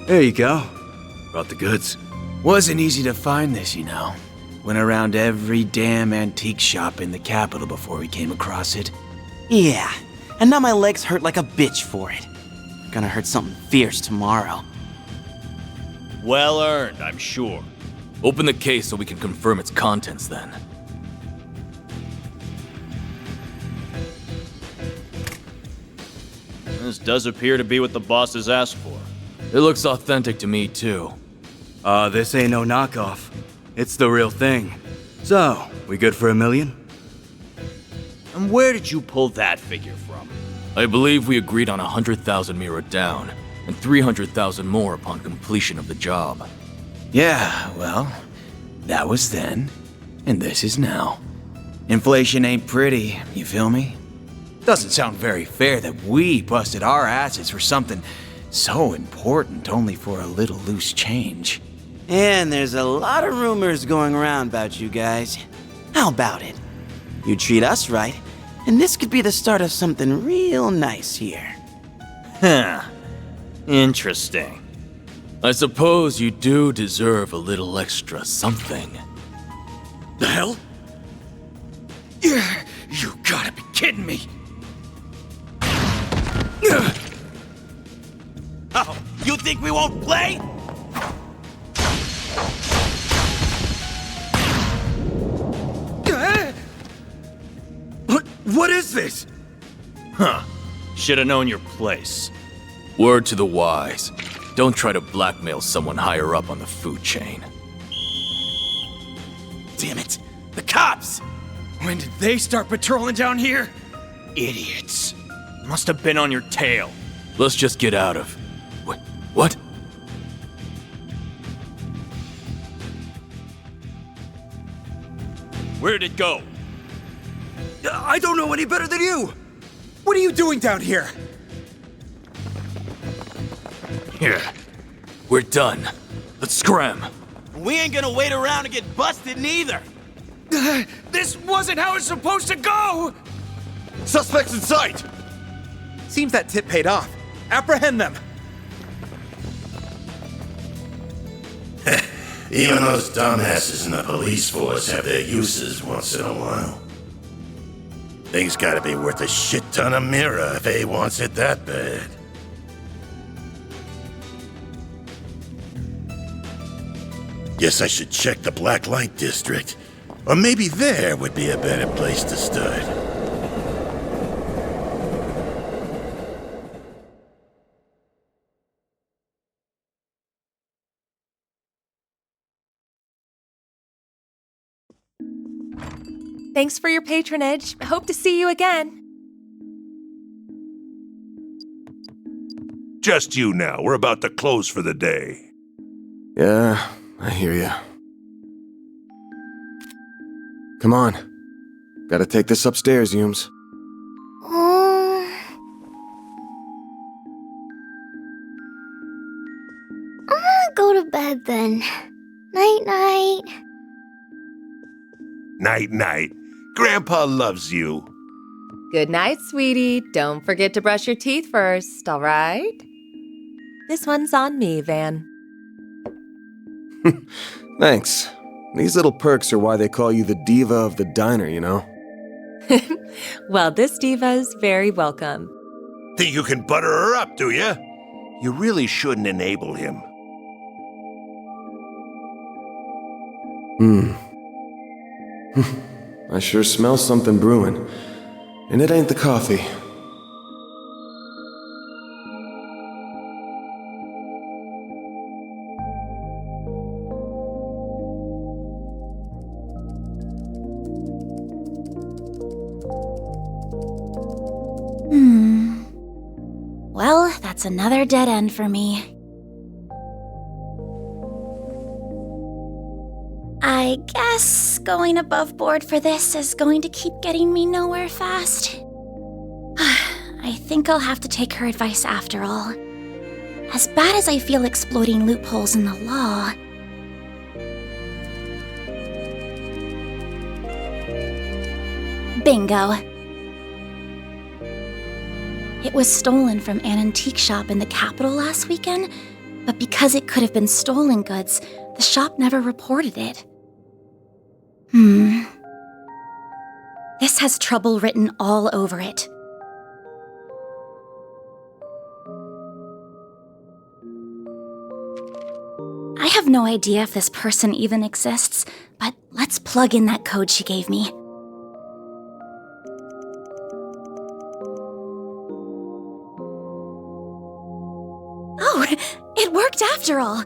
There you go. Brought the goods. Wasn't easy to find this, you know. Went around every damn antique shop in the capital before we came across it. Yeah, and now my legs hurt like a bitch for it. Gonna hurt something fierce tomorrow. Well earned, I'm sure. Open the case so we can confirm its contents then. This does appear to be what the boss has asked for. It looks authentic to me too. This ain't no knockoff. It's the real thing. So, we good for $1 million? And where did you pull that figure from? I believe we agreed on 100,000 Mira down, and 300,000 more upon completion of the job. Yeah, well, that was then, and this is now. Inflation ain't pretty, you feel me? Doesn't sound very fair that we busted our asses for something so important only for a little loose change. And there's a lot of rumors going around about you guys. How about it? You treat us right, and this could be the start of something real nice here. Huh. Interesting. I suppose you do deserve a little extra something. The hell? Yeah, you gotta be kidding me! Oh, you think we won't play? What is this? Huh. Should've known your place. Word to the wise. Don't try to blackmail someone higher up on the food chain. Damn it! The cops! When did they start patrolling down here? Idiots. Must have been on your tail. Let's just get out of... Wait, what? Where'd it go? I don't know any better than you! What are you doing down here? Here. We're done. Let's scram. We ain't gonna wait around to get busted neither. This wasn't how it's supposed to go! Suspects in sight! Seems that tip paid off. Apprehend them! Even those dumbasses in the police force have their uses once in a while. Thing's gotta be worth a shit ton of Mira if A wants it that bad. Guess I should check the Black Light District. Or maybe there would be a better place to start. Thanks for your patronage. Hope to see you again. Just you now. We're about to close for the day. Yeah, I hear ya. Come on. Gotta take this upstairs, Yums. I'm gonna go to bed then. Night-night. Night-night. Grandpa loves you. Good night, sweetie. Don't forget to brush your teeth first, all right? This one's on me, Van. Thanks. These little perks are why they call you the diva of the diner, you know? Well, this diva's very welcome. Think you can butter her up, do ya? You really shouldn't enable him. I sure smell something brewing. And it ain't the coffee. Well, that's another dead end for me. I guess going above board for this is going to keep getting me nowhere fast. I think I'll have to take her advice after all. As bad as I feel exploiting loopholes in the law, bingo. It was stolen from an antique shop in the capital last weekend, But because it could have been stolen goods, the shop never reported it. This has trouble written all over it. I have no idea if this person even exists, but let's plug in that code she gave me. Oh, it worked after all!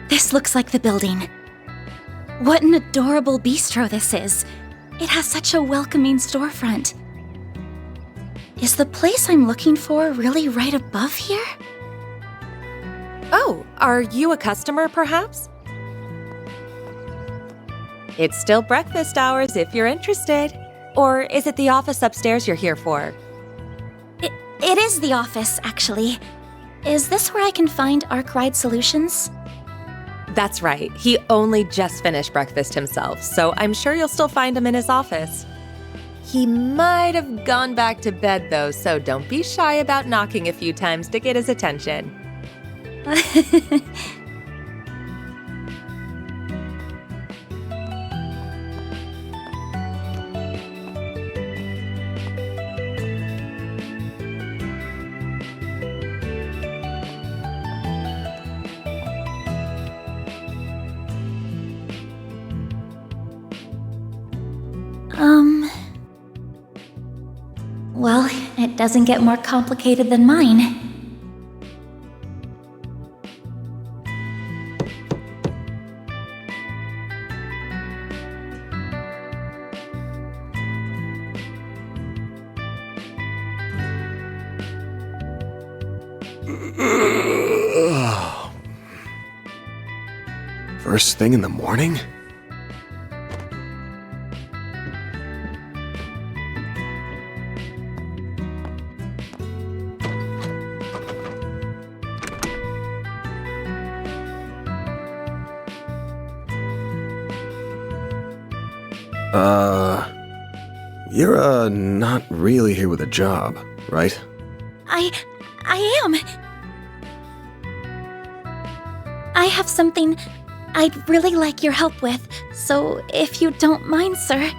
This looks like the building. What an adorable bistro this is. It has such a welcoming storefront. Is the place I'm looking for really right above here? Oh, are you a customer, perhaps? It's still breakfast hours if you're interested. Or is it the office upstairs you're here for? It is the office, actually. Is this where I can find Arkwright Solutions? That's right. He only just finished breakfast himself, so I'm sure you'll still find him in his office. He might have gone back to bed, though, so don't be shy about knocking a few times to get his attention. Well, it doesn't get more complicated than mine. First thing in the morning? You're, not really here with a job, right? I am. I have something I'd really like your help with, so if you don't mind, sir.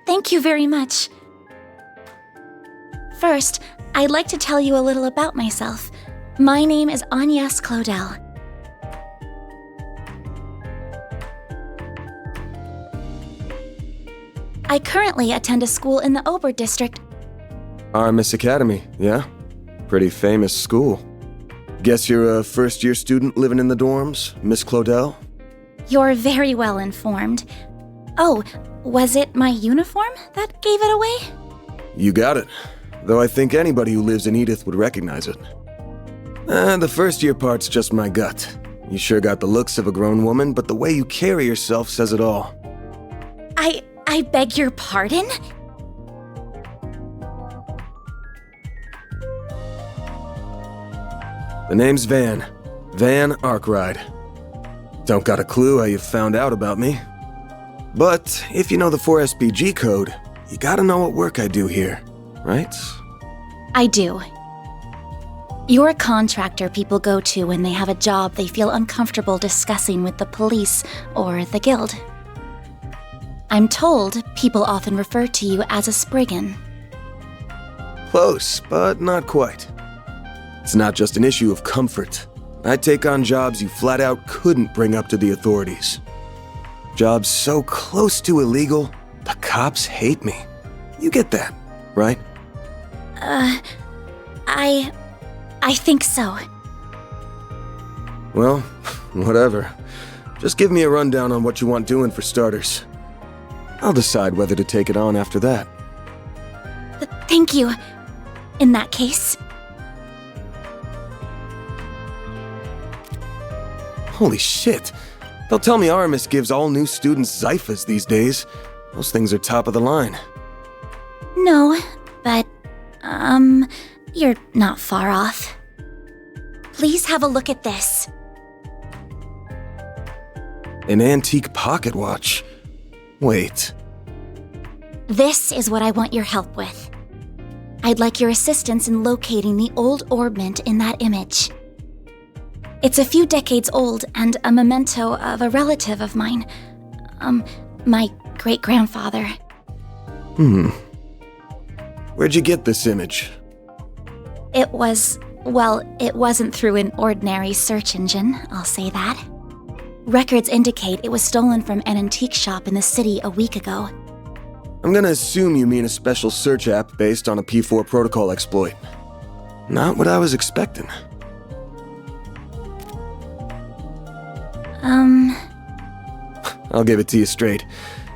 Thank you very much. First, I'd like to tell you a little about myself. My name is Agnes Claudel. I currently attend a school in the Ober district. Miss Academy, yeah? Pretty famous school. Guess you're a first-year student living in the dorms, Miss Claudel? You're very well informed. Oh, was it my uniform that gave it away? You got it. Though I think anybody who lives in Edith would recognize it. The first-year part's just my gut. You sure got the looks of a grown woman, but the way you carry yourself says it all. I beg your pardon? The name's Van. Van Arkwright. Don't got a clue how you found out about me. But if you know the 4SPG code, you gotta know what work I do here, right? I do. You're a contractor people go to when they have a job they feel uncomfortable discussing with the police or the guild. I'm told people often refer to you as a Spriggan. Close, but not quite. It's not just an issue of comfort. I take on jobs you flat out couldn't bring up to the authorities. Jobs so close to illegal, the cops hate me. You get that, right? I think so. Well, whatever. Just give me a rundown on what you want doing for starters. I'll decide whether to take it on after that. Thank you. In that case. Holy shit. They'll tell me Aramis gives all new students Zyphas these days. Those things are top of the line. No, but, you're not far off. Please have a look at this. An antique pocket watch. Wait. This is what I want your help with. I'd like your assistance in locating the old orbment in that image. It's a few decades old and a memento of a relative of mine. My great-grandfather. Where'd you get this image? It wasn't through an ordinary search engine, I'll say that. Records indicate it was stolen from an antique shop in the city a week ago. I'm gonna assume you mean a special search app based on a P4 protocol exploit. Not what I was expecting. I'll give it to you straight.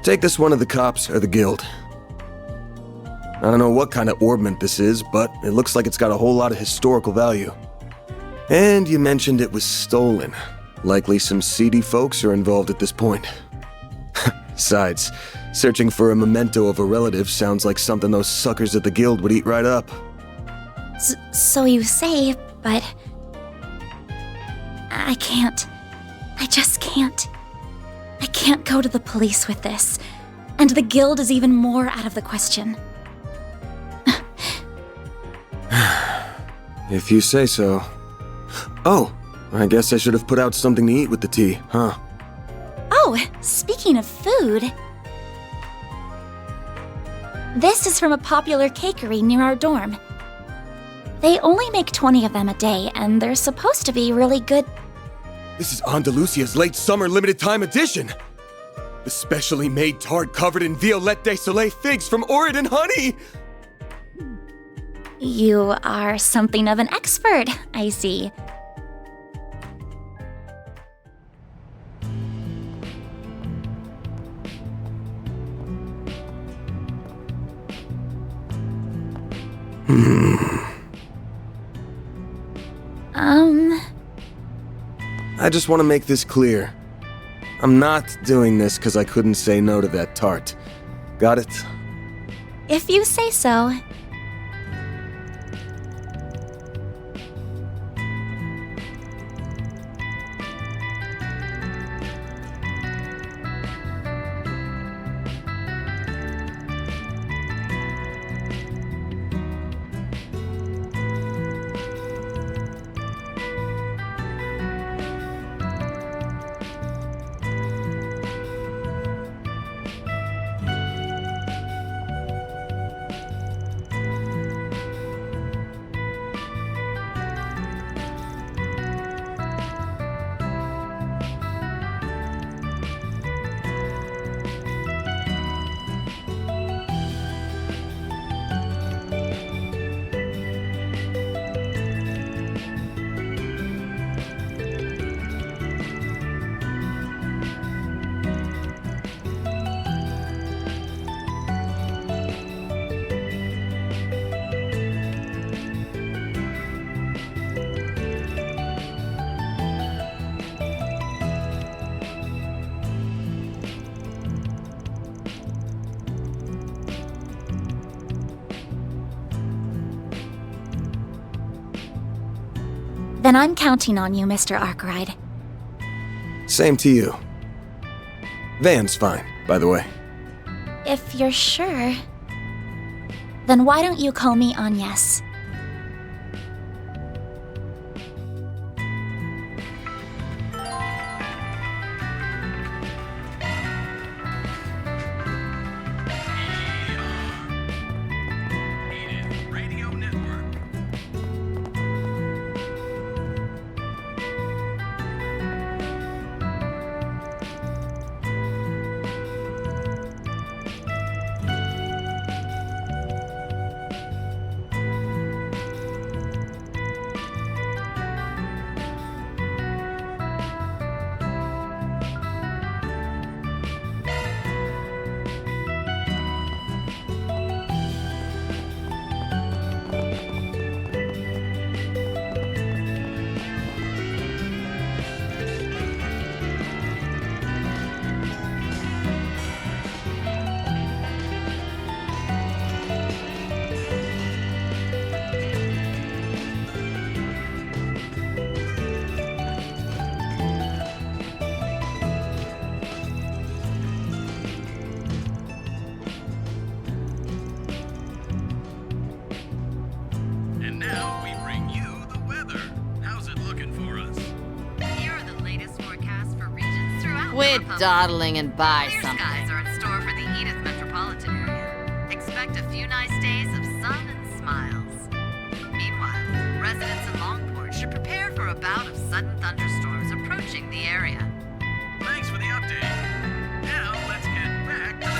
Take this one to the cops or the guild. I don't know what kind of orbment this is, but it looks like it's got a whole lot of historical value. And you mentioned it was stolen. Likely some seedy folks are involved at this point. Besides, searching for a memento of a relative sounds like something those suckers at the guild would eat right up. So you say, but... I can't. I just can't. I can't go to the police with this. And the guild is even more out of the question. If you say so. Oh, I guess I should have put out something to eat with the tea, huh? Oh, speaking of food... This is from a popular cakery near our dorm. They only make 20 of them a day, and they're supposed to be really good. This is Andalusia's late summer limited time edition! The specially made tart covered in Violette de Soleil figs from Oregon honey! You are something of an expert, I see. I just want to make this clear. I'm not doing this because I couldn't say no to that tart. Got it? If you say so. Then I'm counting on you, Mr. Arkwright. Same to you. Van's fine, by the way. If you're sure, then why don't you call me Agnes? Radio dawdling and buy something. Skies are in store for the Edith metropolitan area. Expect a few nice days of sun and smiles. Meanwhile, residents in Longport should prepare for a bout of sudden thunderstorms approaching the area. Thanks for the update. Now let's get back to the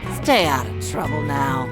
music. Stay out of trouble now.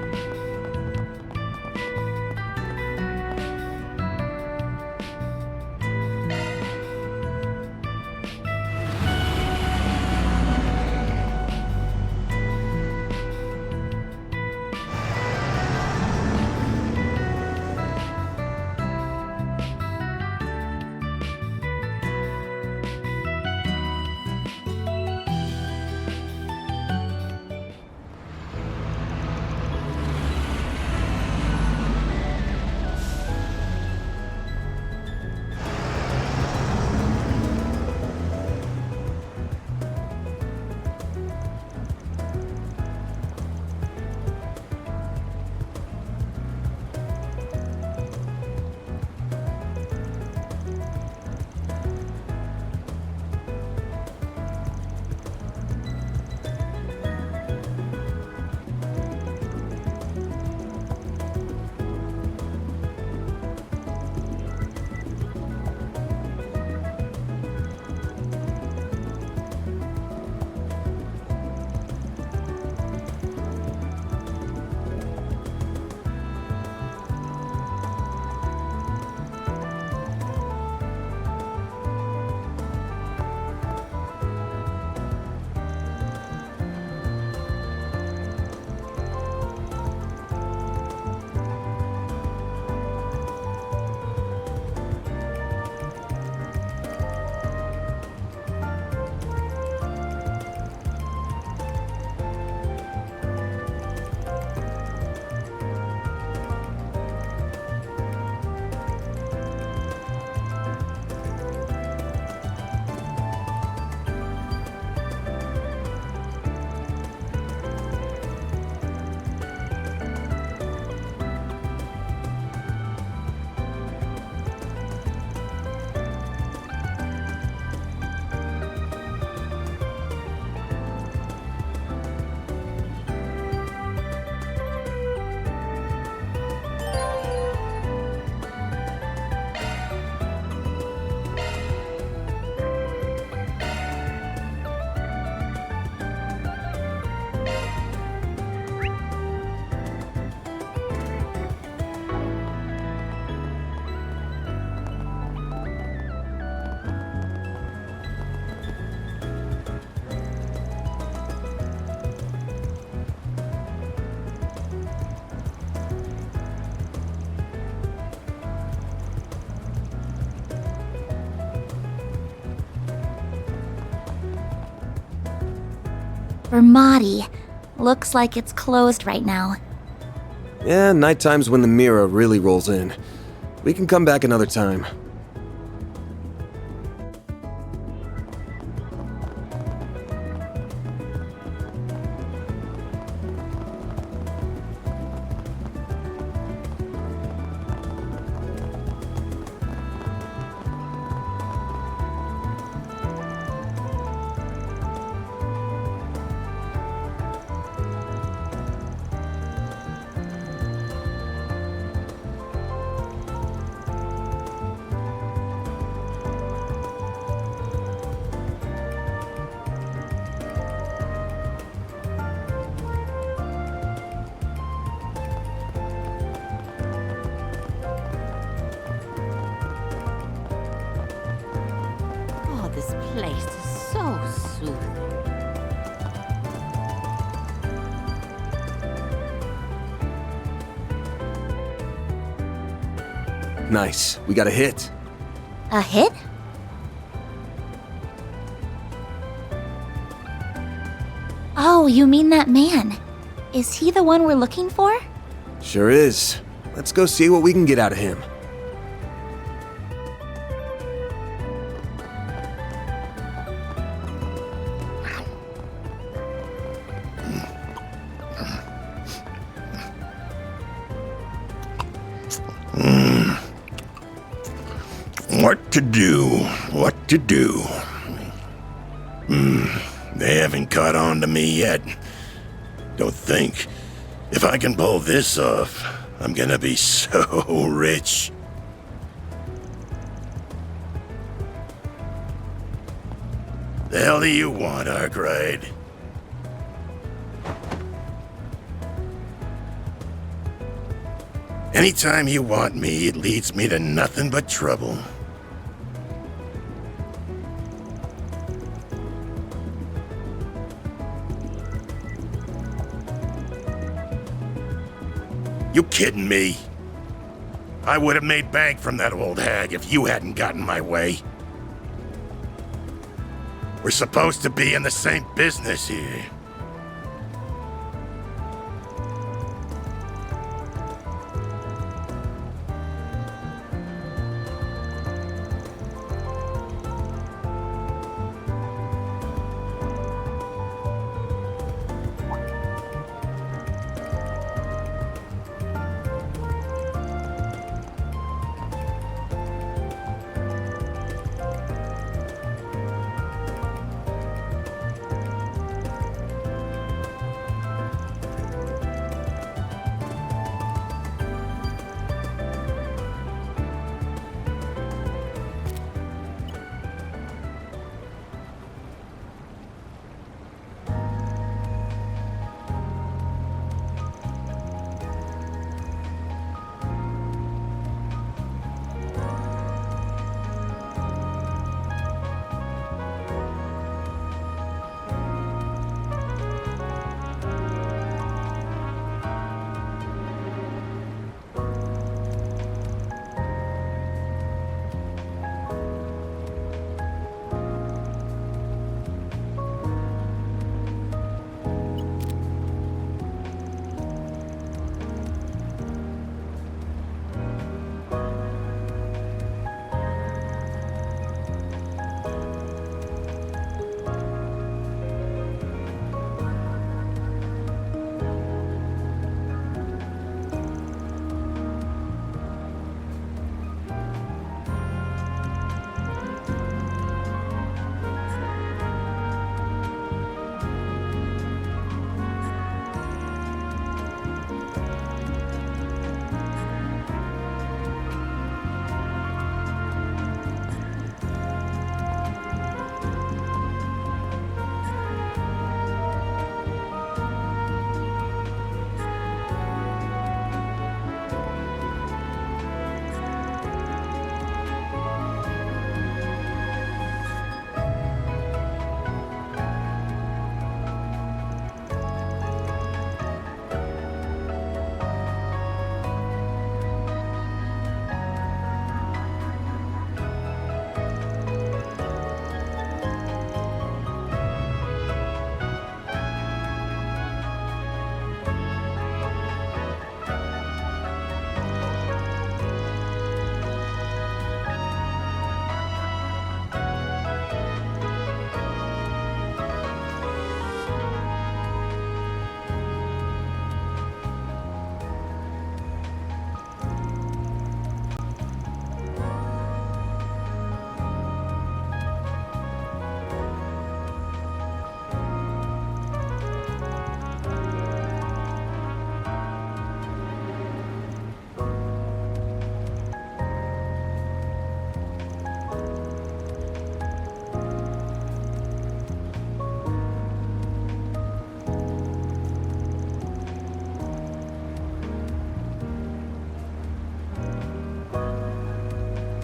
Vermati. Looks like it's closed right now. Yeah, nighttime's when the mirror really rolls in. We can come back another time. This place is so soothing. Nice. We got a hit. A hit? Oh, you mean that man. Is he the one we're looking for? Sure is. Let's go see what we can get out of him. What to do? What to do? They haven't caught on to me yet. Don't think. If I can pull this off, I'm gonna be so rich. The hell do you want, Arkwright? Anytime you want me, it leads me to nothing but trouble. You kidding me? I would have made bank from that old hag if you hadn't gotten my way. We're supposed to be in the same business here.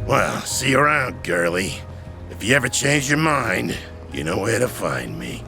Well, see you around, girlie. If you ever change your mind, you know where to find me.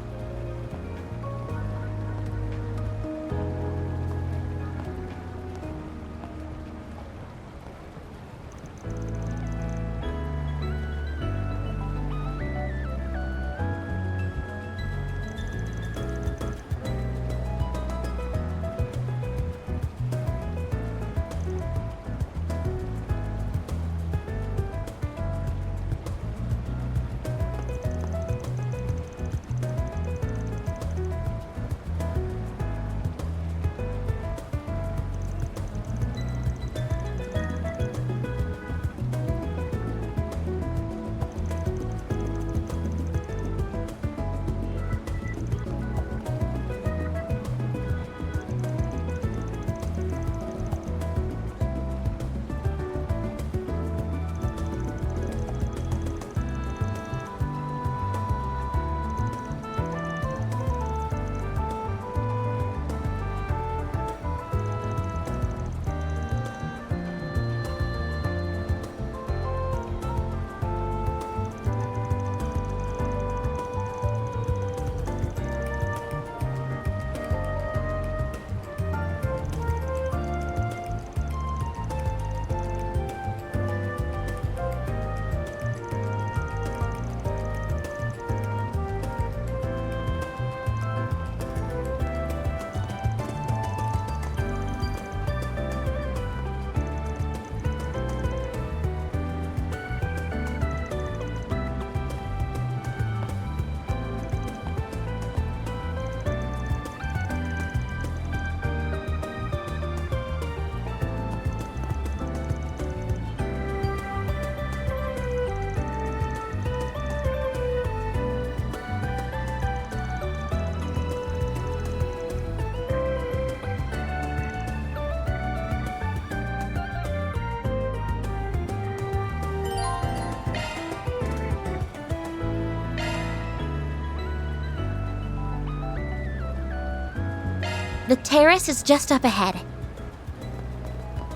The terrace is just up ahead.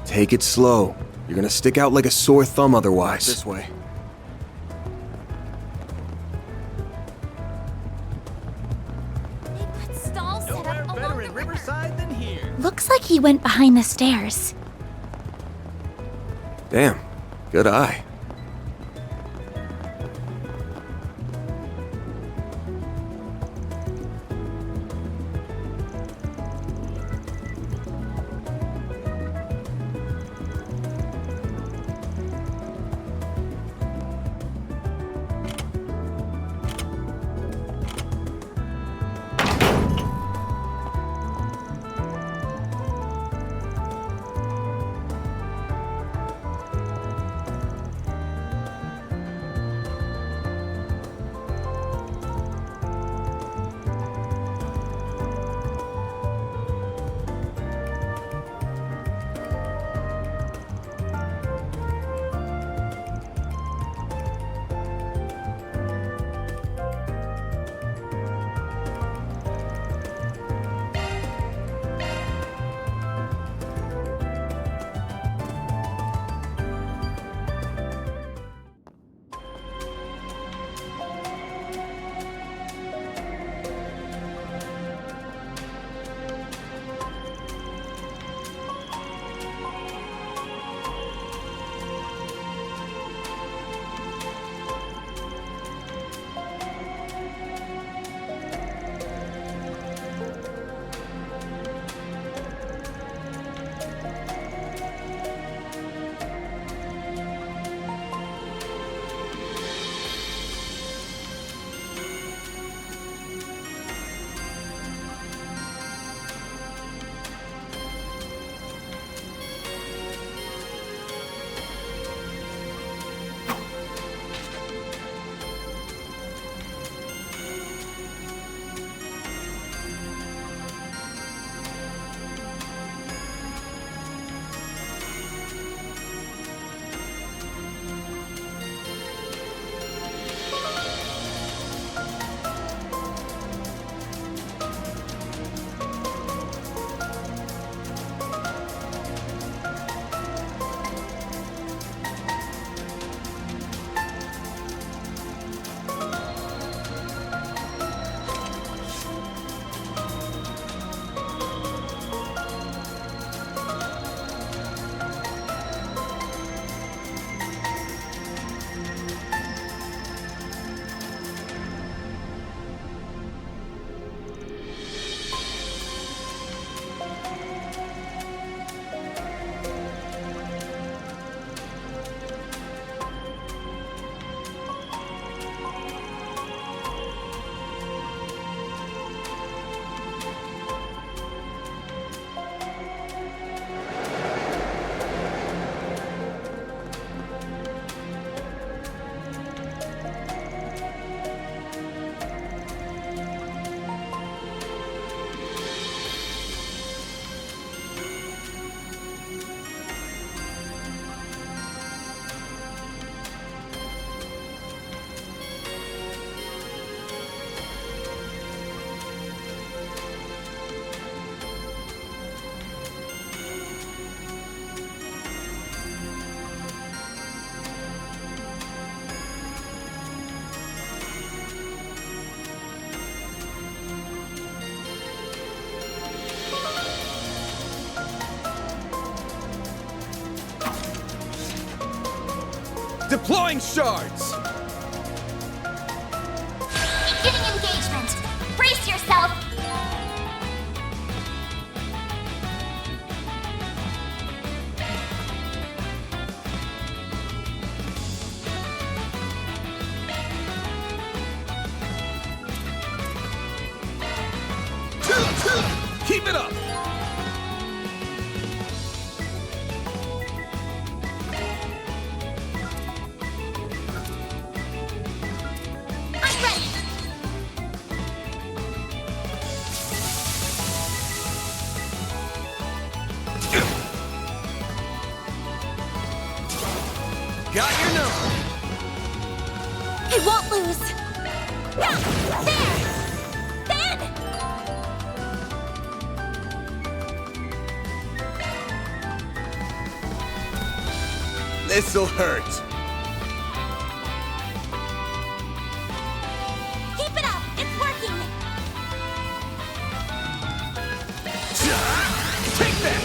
Take it slow. You're gonna stick out like a sore thumb otherwise. This way. Stalls set up Nowhere better in Riverside than here. Looks like he went behind the stairs. Damn, good eye. Deploying shards! Beginning engagement. Brace yourself. Keep it up! Got your number. I won't lose. Yeah, there! Ben! This'll hurt. Keep it up! It's working! Take that!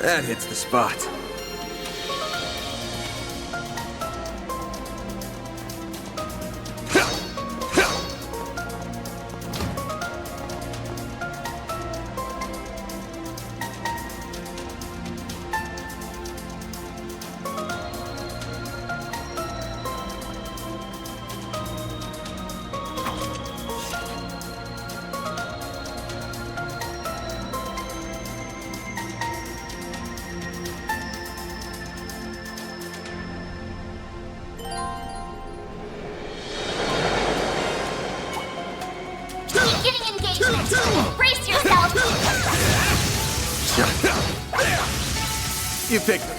That hits the spot. Brace yourself! You picked them.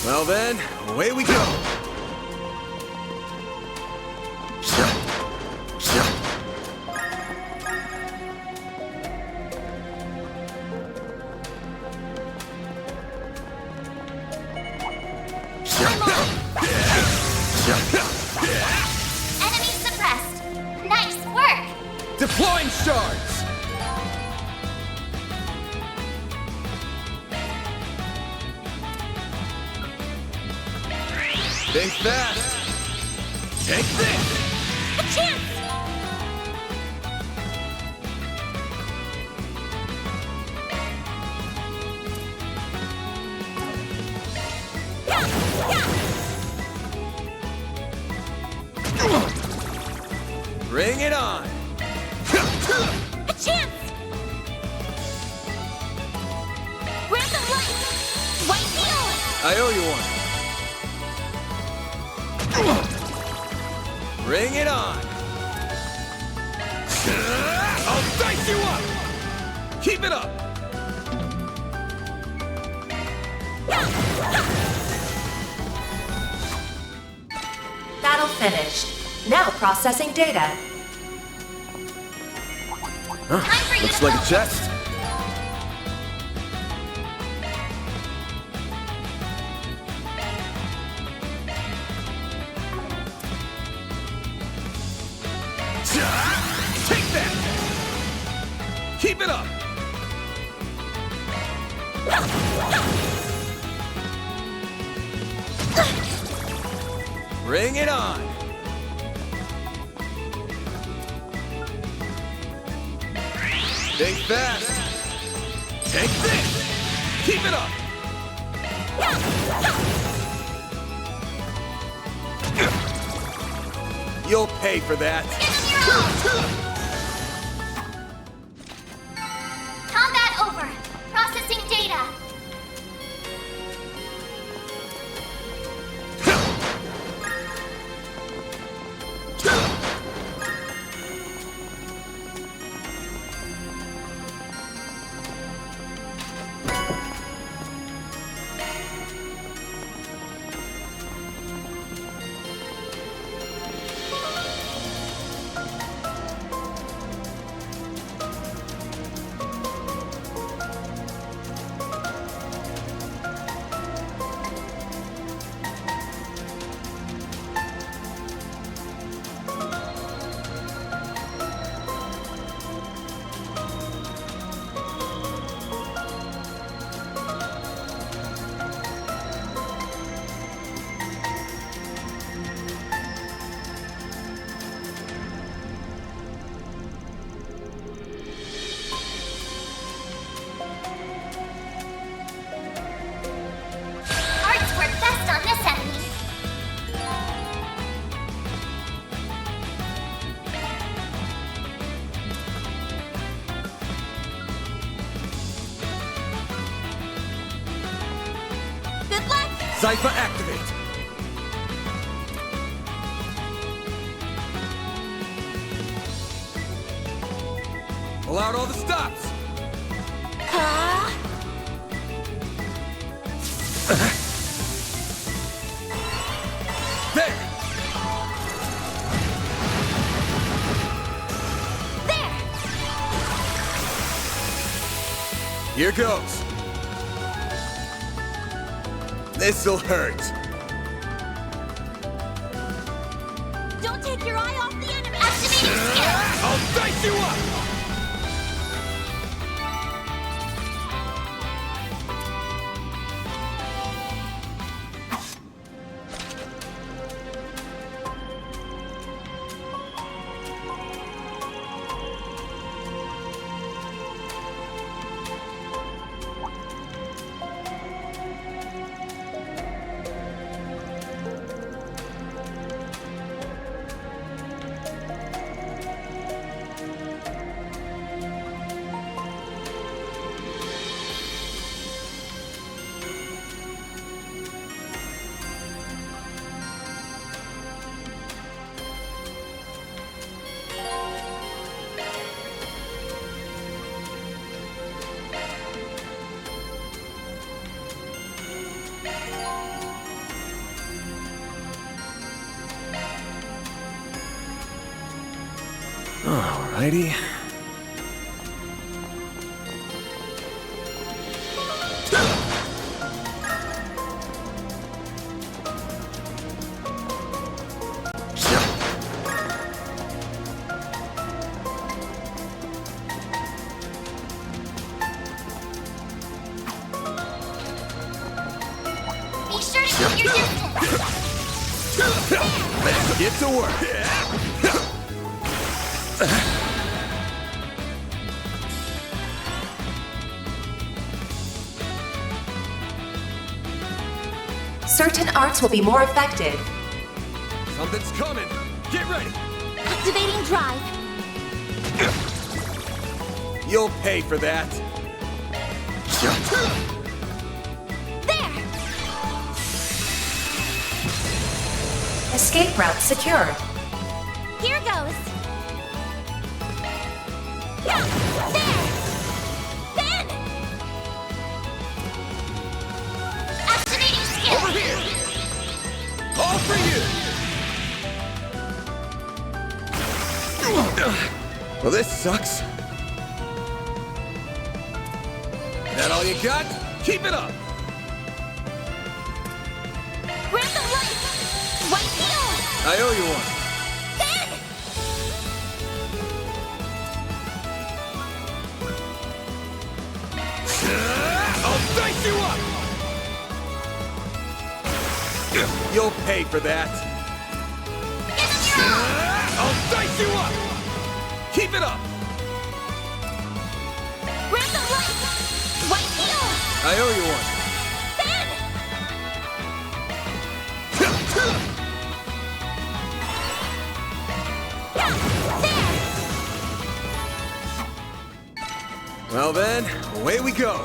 Well then, away we go. Enemy suppressed. Nice work. Deploying shards. Think fast. Take this. A chance. White heel! I owe you one. Bring it on! I'll dice you up! Keep it up! Battle finished. Now processing data. Looks like a chest. Take that! Keep it up! Bring it on! Think fast! Take this! Keep it up! You'll pay for that! Combat over. Processing data. Cypher activate! Pull out all the stops! There! There! Here goes! This'll hurt! Don't take your eye off the enemy! Activating skill! I'll dice you up! Alrighty. Be sure to keep your distance! Let's get to work! Certain arts will be more effective. Something's coming! Get ready! Activating drive. You'll pay for that! Escape route secured. Here goes. Yeah, there. Ben. Activating skill. Over here. All for you. Well, this sucks. That all you got? Keep it up. Grab the light. White heel. I owe you one. Ben. I'll dice you up. You'll pay for that. I'll dice you up. Keep it up. Grab the light. White heel. I owe you one. Ben. Well then, away we go.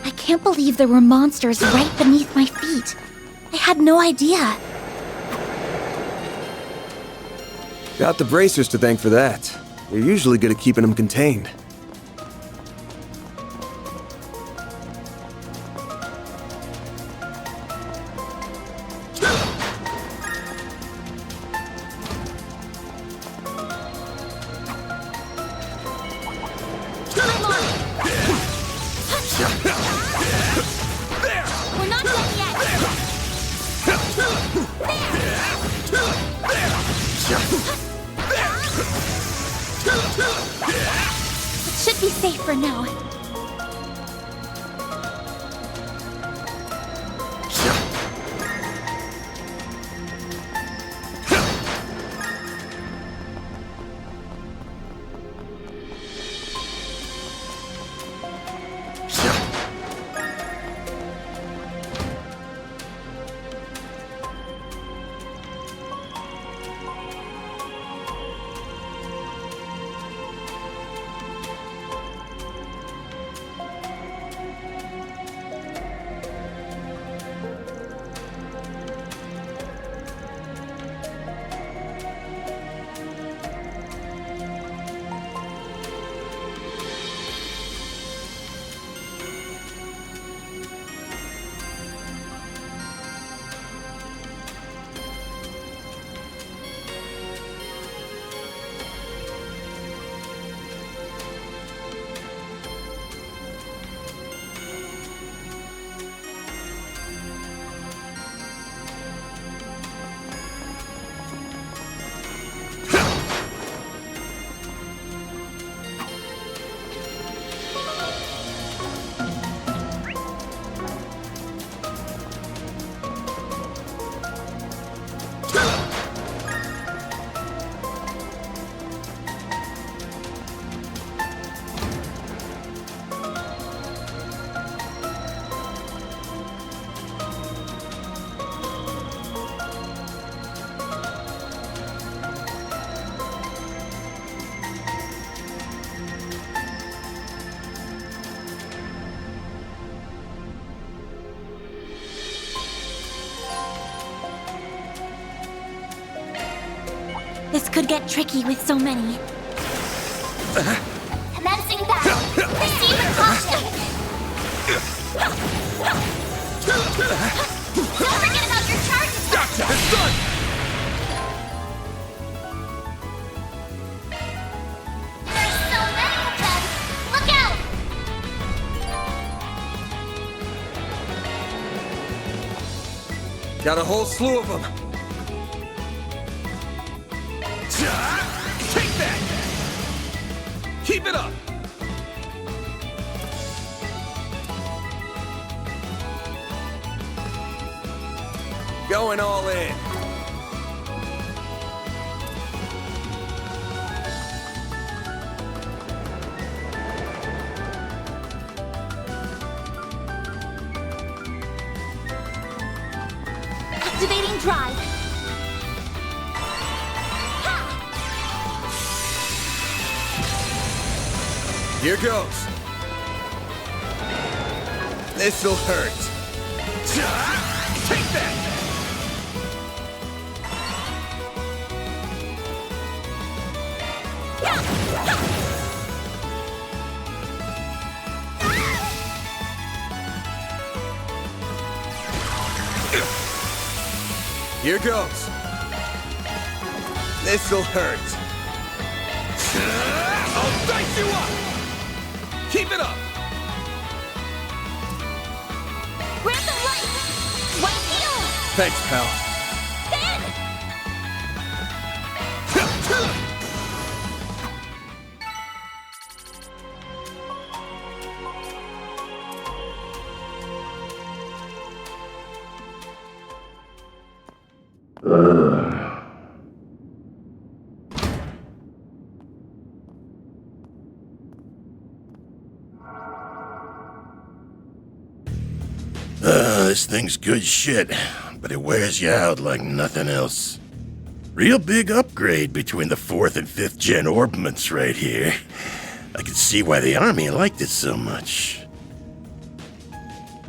I can't believe there were monsters right beneath my feet. I had no idea. Got the bracers to thank for that. They're usually good at keeping them contained. We're not done yet. It should be safe for now. This could get tricky with so many. Commencing battle. Receiver caution. forget about your charges! Gotcha! It's done! There's so many of them! Look out! Got a whole slew of them. Take that! Keep it up! Going all in. Activating drive. Here goes. This'll hurt. Take that! Here goes. This'll hurt. I'll dice you up! Keep it up! Random light! White heal! Thanks, pal. This thing's good shit, but it wears you out like nothing else. Real big upgrade between the 4th and 5th gen orbments right here. I can see why the army liked it so much.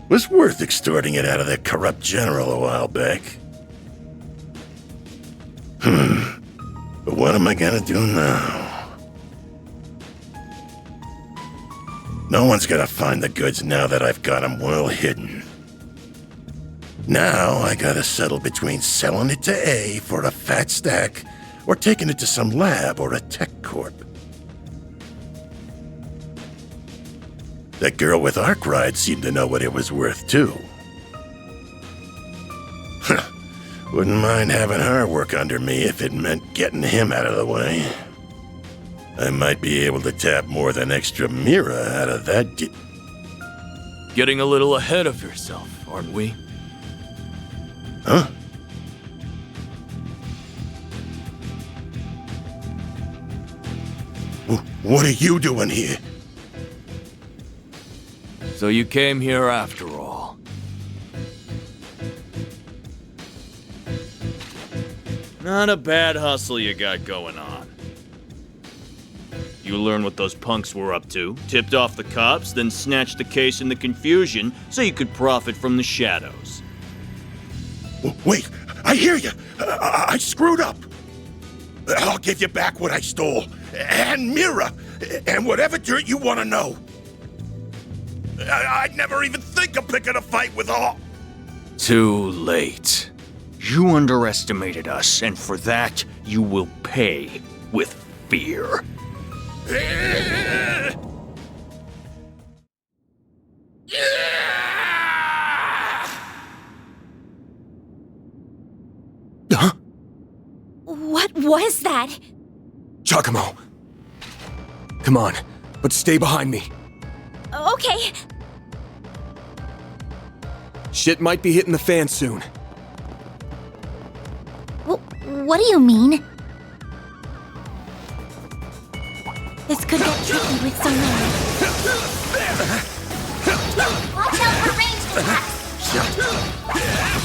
Was worth extorting it out of that corrupt general a while back. But what am I gonna do now? No one's gonna find the goods now that I've got them well hidden. Now I gotta settle between selling it to A for a fat stack or taking it to some lab or a tech corp. That girl with Arkwright seemed to know what it was worth too. Wouldn't mind having her work under me if it meant getting him out of the way. I might be able to tap more than extra Mira out of that Getting a little ahead of yourself, aren't we? Huh? What are you doing here? So you came here after all. Not a bad hustle you got going on. You learn what those punks were up to, tipped off the cops, then snatched the case in the confusion so you could profit from the shadows. Wait, I hear you. I screwed up. I'll give you back what I stole. And Mira. And whatever dirt you want to know. I'd never even think of picking a fight with all. Too late. You underestimated us, and for that, you will pay with fear. Huh? What was that? Giacomo. Come on, but stay behind me. Okay. Shit might be hitting the fan soon. What do you mean? This could get tricky with some men. Watch out for ranged attacks!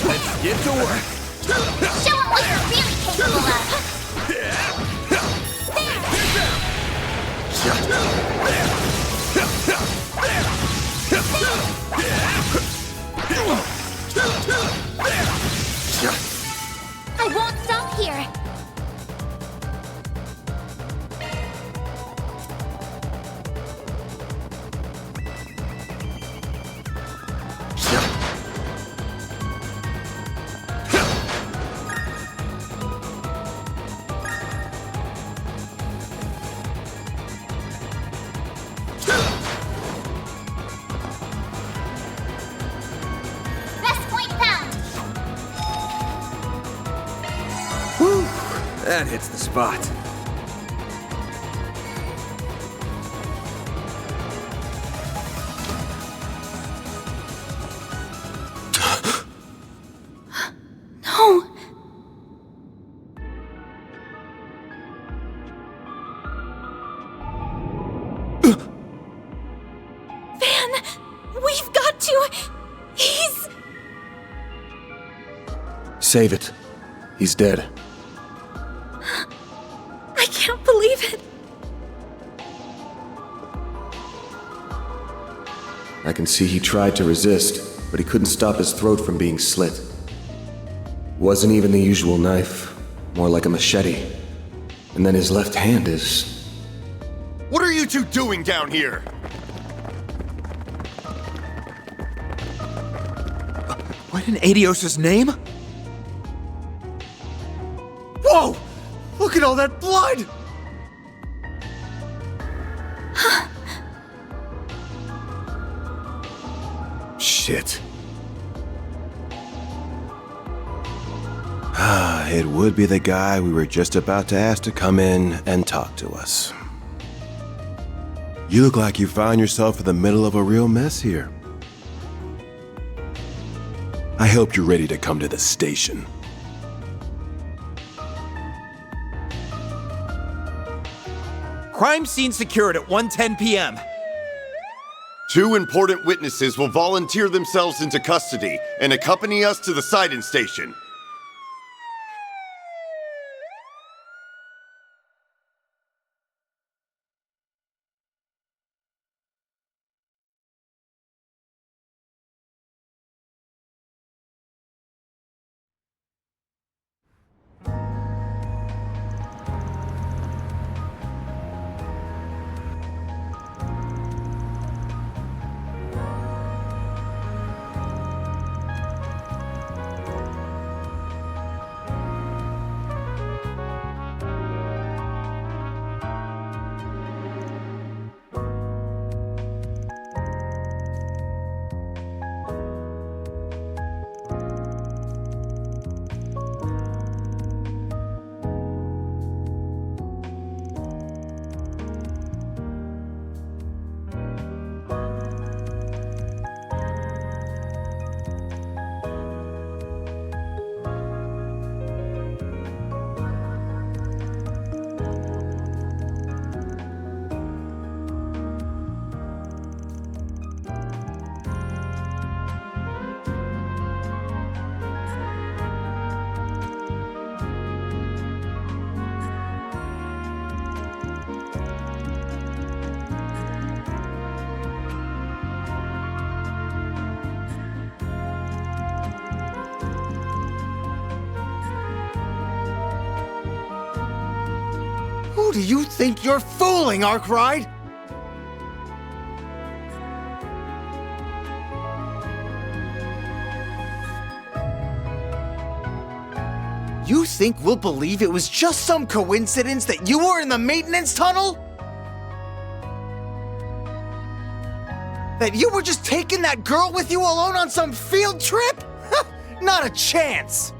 Let's get to work. Show them what you're really capable of! I won't stop here! That hits the spot. No! Van! We've got to! He's... Save it. He's dead. I can't believe it! I can see he tried to resist, but he couldn't stop his throat from being slit. Wasn't even the usual knife, more like a machete. And then his left hand is... What are you two doing down here? What in Adios' name? Whoa! Look at all that blood! Shit. It would be the guy we were just about to ask to come in and talk to us. You look like you found yourself in the middle of a real mess here. I hope you're ready to come to the station. Crime scene secured at 1:10 p.m. 2 important witnesses will volunteer themselves into custody and accompany us to the sighting station. Who do you think you're fooling, Arkwright? You think we'll believe it was just some coincidence that you were in the maintenance tunnel? That you were just taking that girl with you alone on some field trip? Not a chance!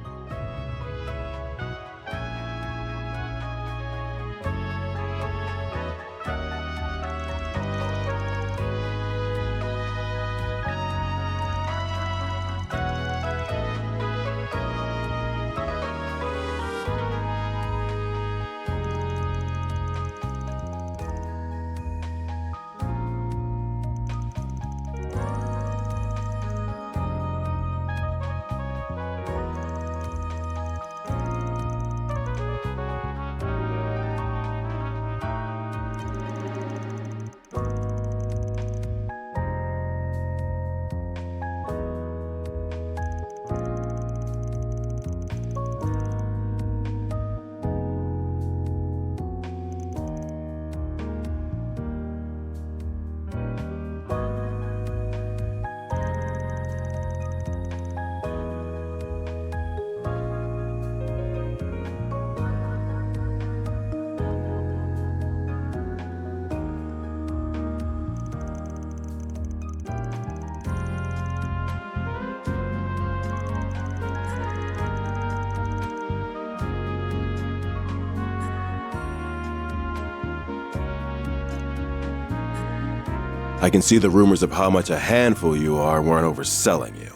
I can see the rumors of how much a handful you are weren't overselling you.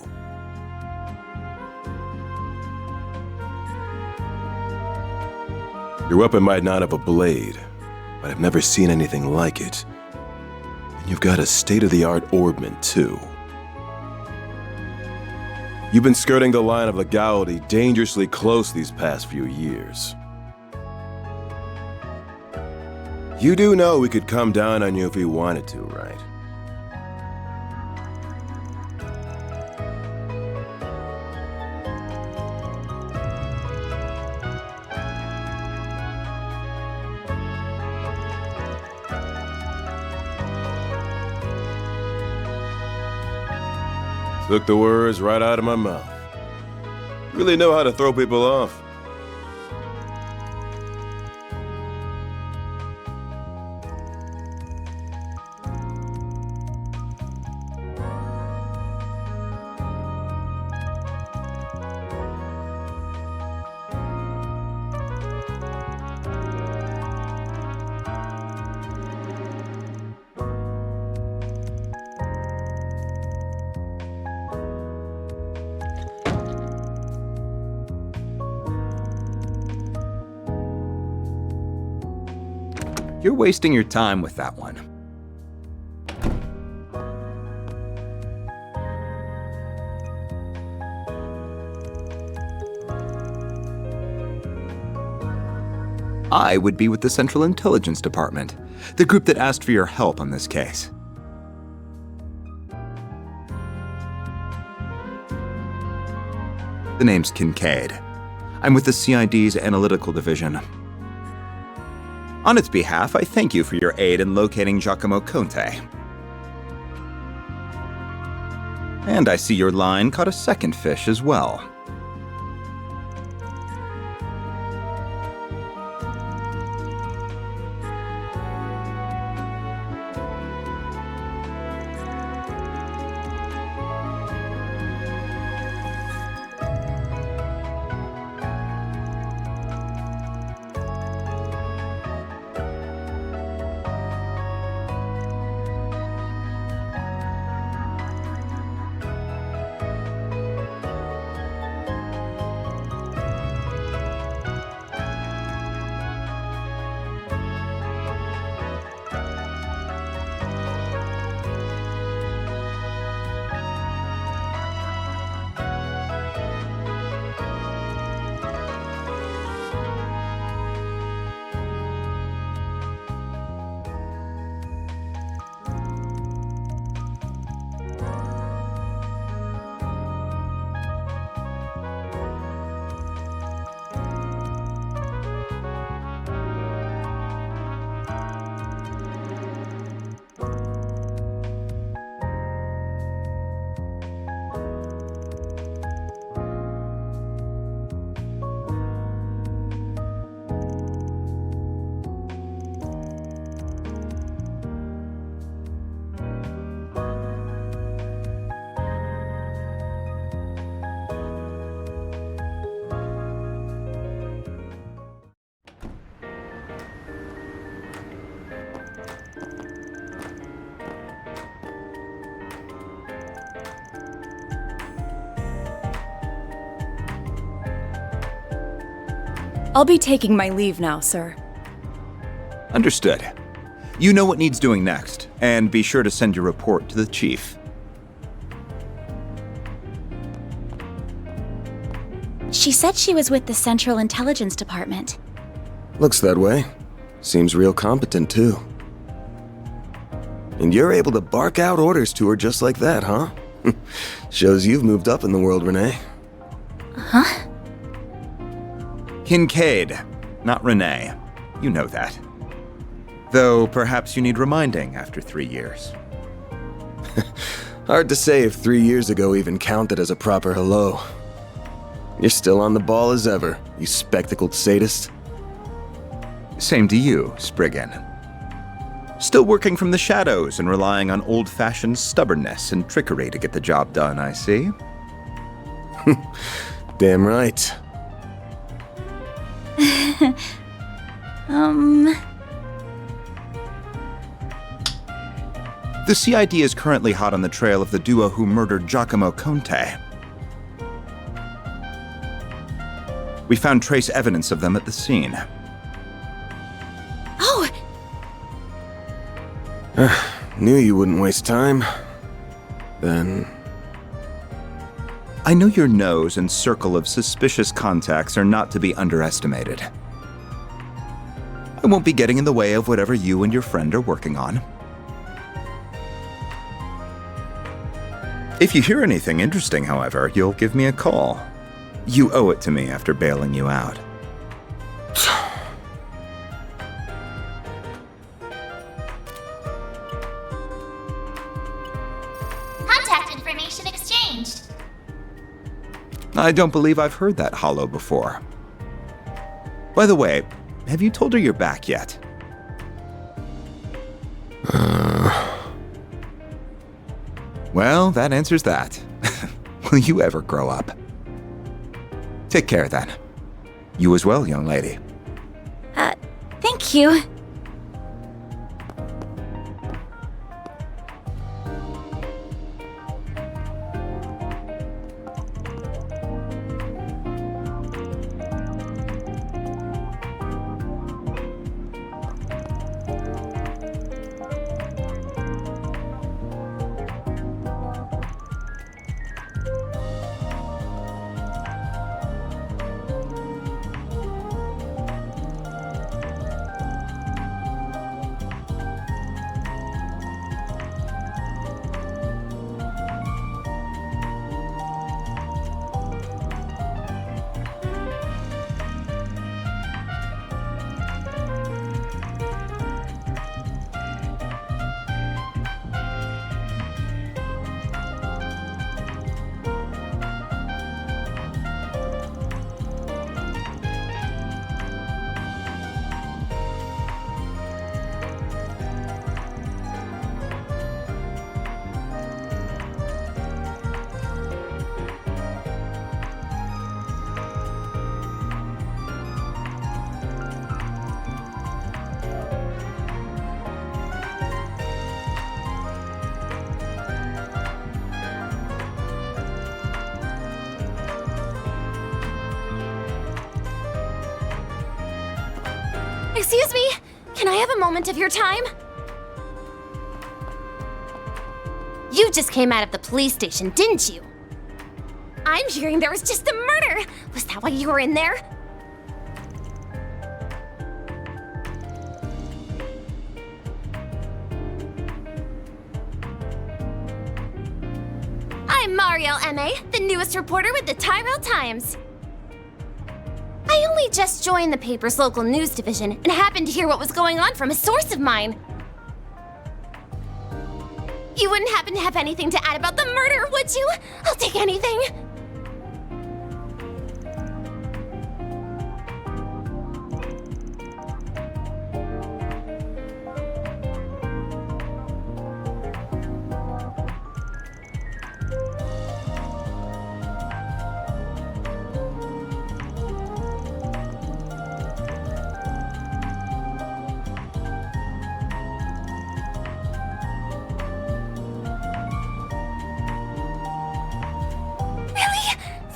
Your weapon might not have a blade, but I've never seen anything like it. And you've got a state-of-the-art orbment, too. You've been skirting the line of legality dangerously close these past few years. You do know we could come down on you if we wanted to, right? Took the words right out of my mouth. Really know how to throw people off. You're wasting your time with that one. I would be with the Central Intelligence Department, the group that asked for your help on this case. The name's Kincaid. I'm with the CID's Analytical Division. On its behalf, I thank you for your aid in locating Giacomo Conte. And I see your line caught a second fish as well. I'll be taking my leave now, sir. Understood. You know what needs doing next, and be sure to send your report to the chief. She said she was with the Central Intelligence Department. Looks that way. Seems real competent, too. And you're able to bark out orders to her just like that, huh? Shows you've moved up in the world, Renee. Huh? Kincaid, not Renee. You know that. Though perhaps you need reminding after 3 years. Hard to say if 3 years ago even counted as a proper hello. You're still on the ball as ever, you spectacled sadist. Same to you, Spriggan. Still working from the shadows and relying on old-fashioned stubbornness and trickery to get the job done, I see. Damn right. The CID is currently hot on the trail of the duo who murdered Giacomo Conte. We found trace evidence of them at the scene. Oh! Knew you wouldn't waste time. Then... I know your nose and circle of suspicious contacts are not to be underestimated. I won't be getting in the way of whatever you and your friend are working on. If you hear anything interesting, however, you'll give me a call. You owe it to me after bailing you out. Contact information exchanged. I don't believe I've heard that hollow before. By the way, have you told her you're back yet? Well, that answers that. Will you ever grow up? Take care then. You as well, young lady. Thank you. Excuse me, can I have a moment of your time? You just came out of the police station, didn't you? I'm hearing there was just a murder. Was that why you were in there? I'm Mariel M.A., the newest reporter with the Tyrell Times. I only just joined the paper's local news division and happened to hear what was going on from a source of mine. You wouldn't happen to have anything to add about the murder, would you? I'll take anything.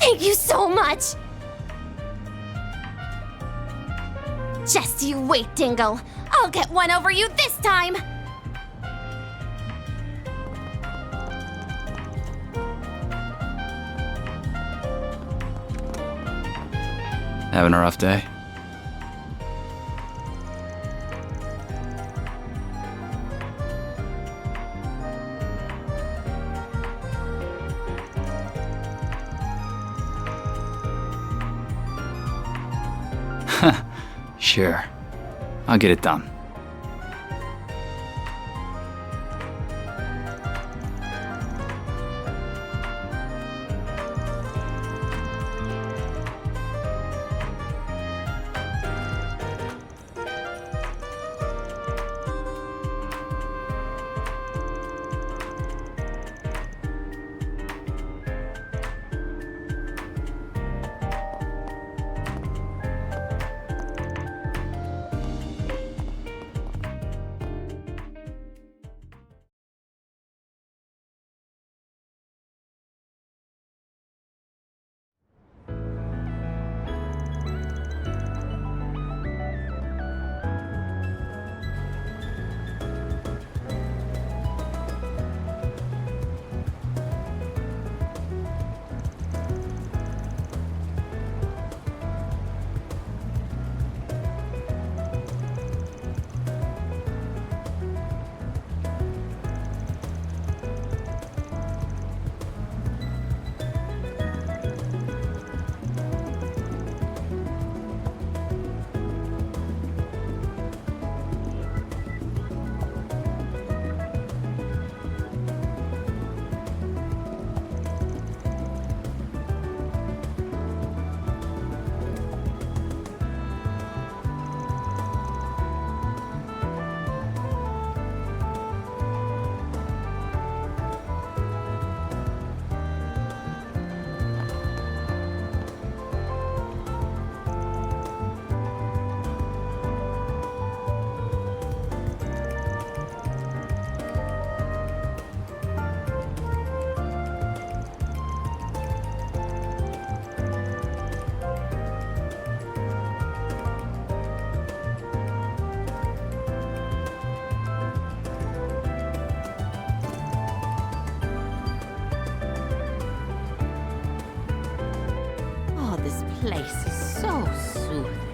Thank you so much! Just you wait, Dingle. I'll get one over you this time! Having a rough day? Sure. I'll get it done. place is so soothing.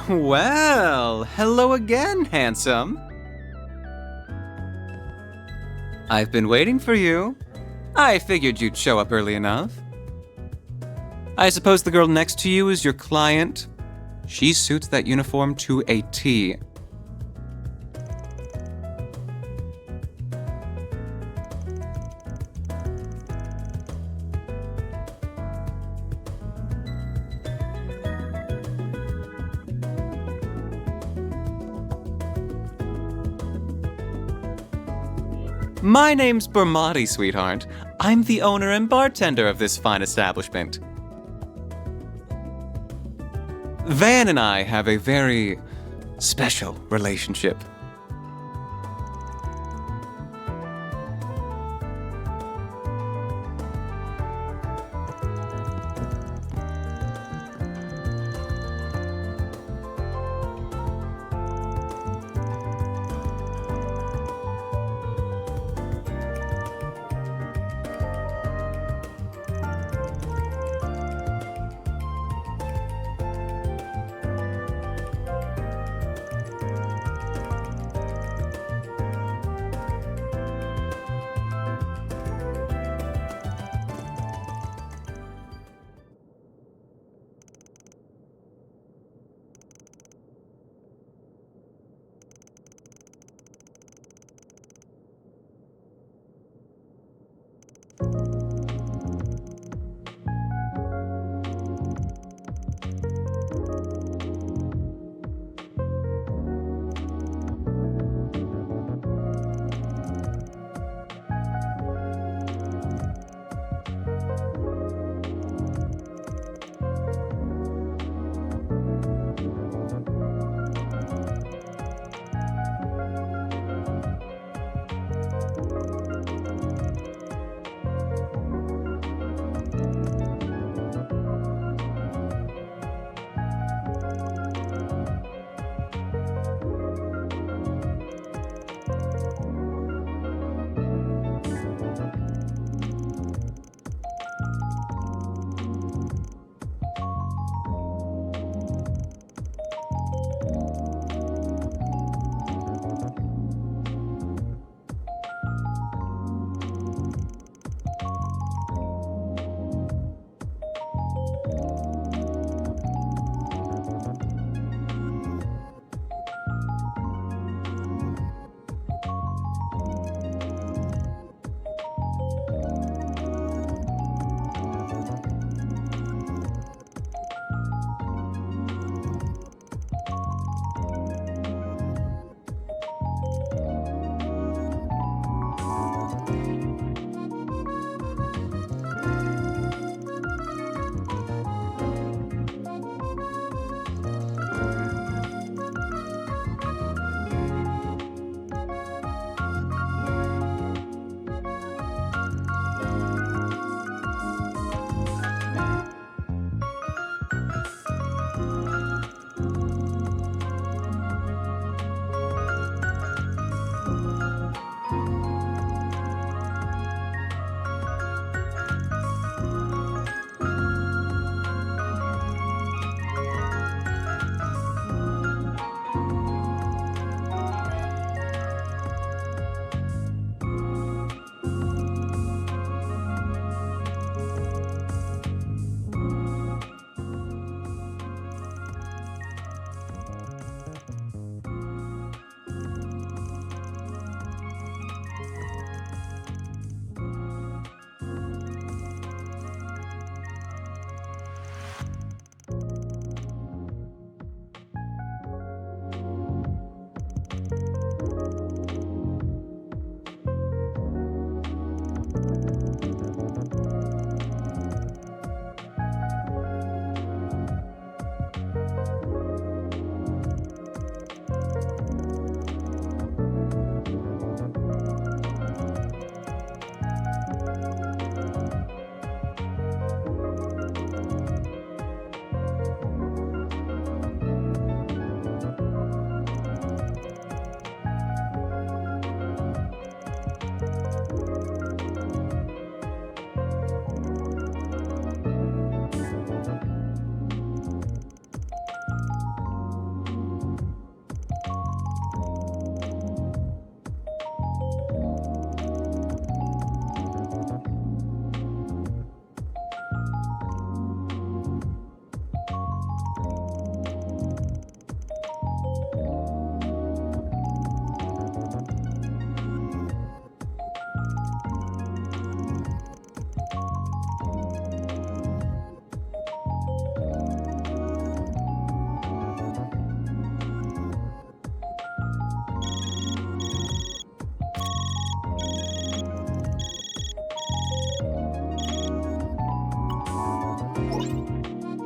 Well, hello again, handsome. I've been waiting for you. I figured you'd show up early enough. I suppose the girl next to you is your client? She suits that uniform to a T. My name's Bermati, sweetheart. I'm the owner and bartender of this fine establishment. Van and I have a very special relationship.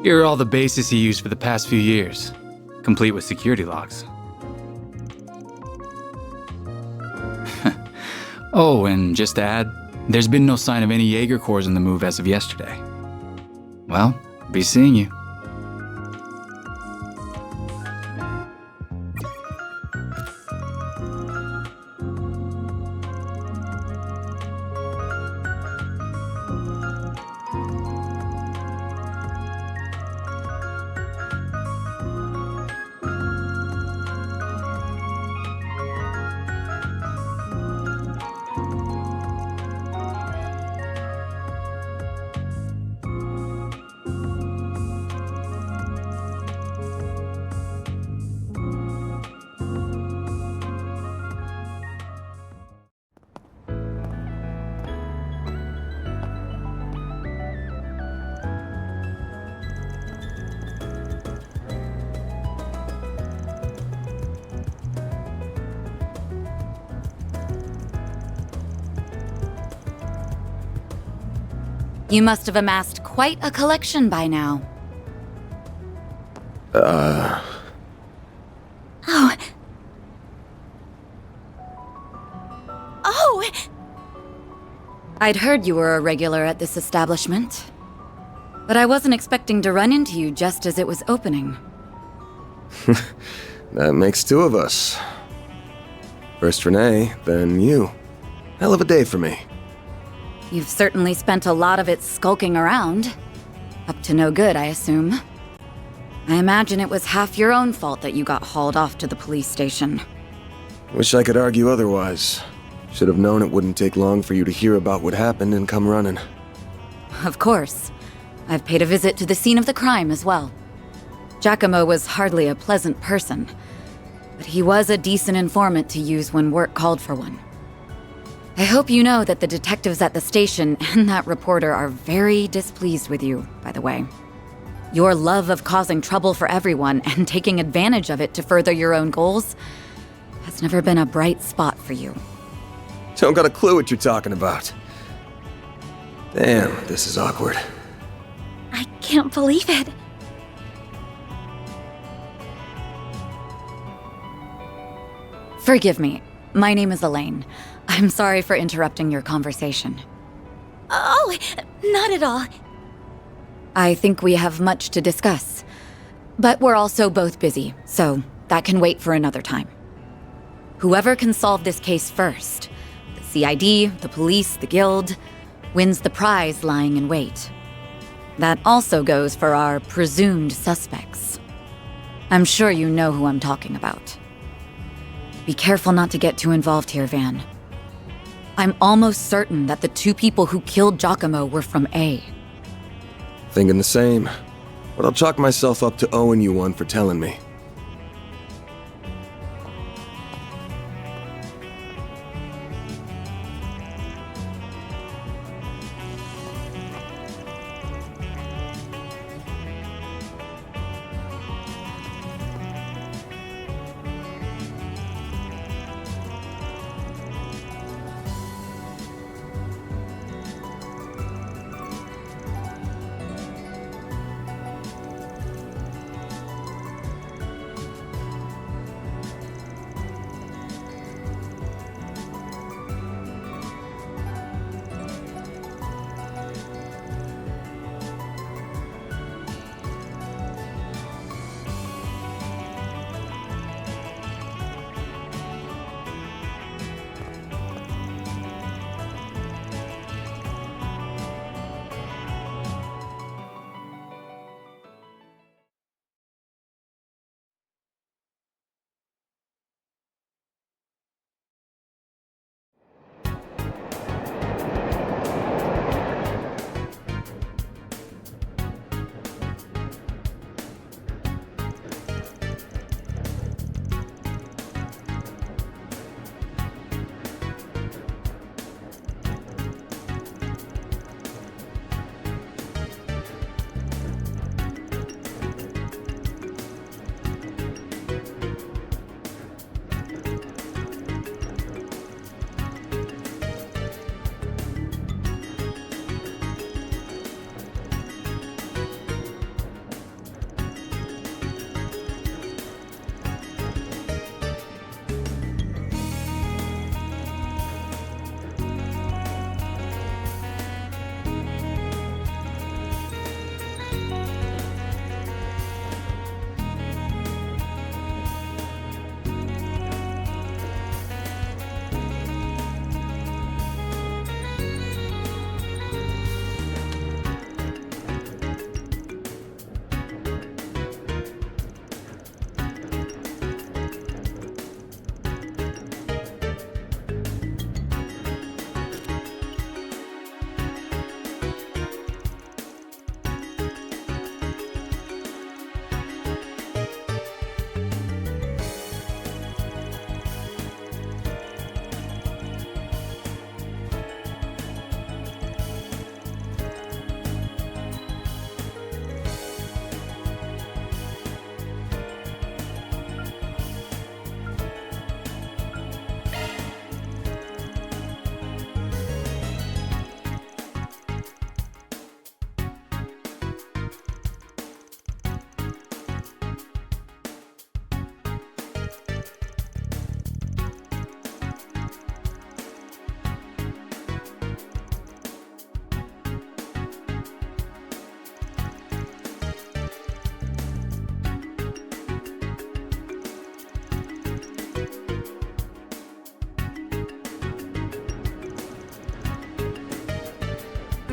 Here are all the bases he used for the past few years, complete with security logs. Oh, and just to add, there's been no sign of any Jaeger Corps in the move as of yesterday. Well, be seeing you. You must have amassed quite a collection by now. Oh. Oh! I'd heard you were a regular at this establishment, but I wasn't expecting to run into you just as it was opening. That makes two of us. First Renee, then you. Hell of a day for me. You've certainly spent a lot of it skulking around. Up to no good, I assume. I imagine it was half your own fault that you got hauled off to the police station. Wish I could argue otherwise. Should have known it wouldn't take long for you to hear about what happened and come running. Of course. I've paid a visit to the scene of the crime as well. Giacomo was hardly a pleasant person, but he was a decent informant to use when work called for one. I hope you know that the detectives at the station and that reporter are very displeased with you, by the way. Your love of causing trouble for everyone and taking advantage of it to further your own goals has never been a bright spot for you. Don't got a clue what you're talking about. Damn, this is awkward. I can't believe it. Forgive me. My name is Elaine. I'm sorry for interrupting your conversation. Oh, not at all. I think we have much to discuss. But we're also both busy, so that can wait for another time. Whoever can solve this case first, the CID, the police, the guild, wins the prize lying in wait. That also goes for our presumed suspects. I'm sure you know who I'm talking about. Be careful not to get too involved here, Van. I'm almost certain that the two people who killed Giacomo were from A. Thinking the same. But I'll chalk myself up to owing you one for telling me.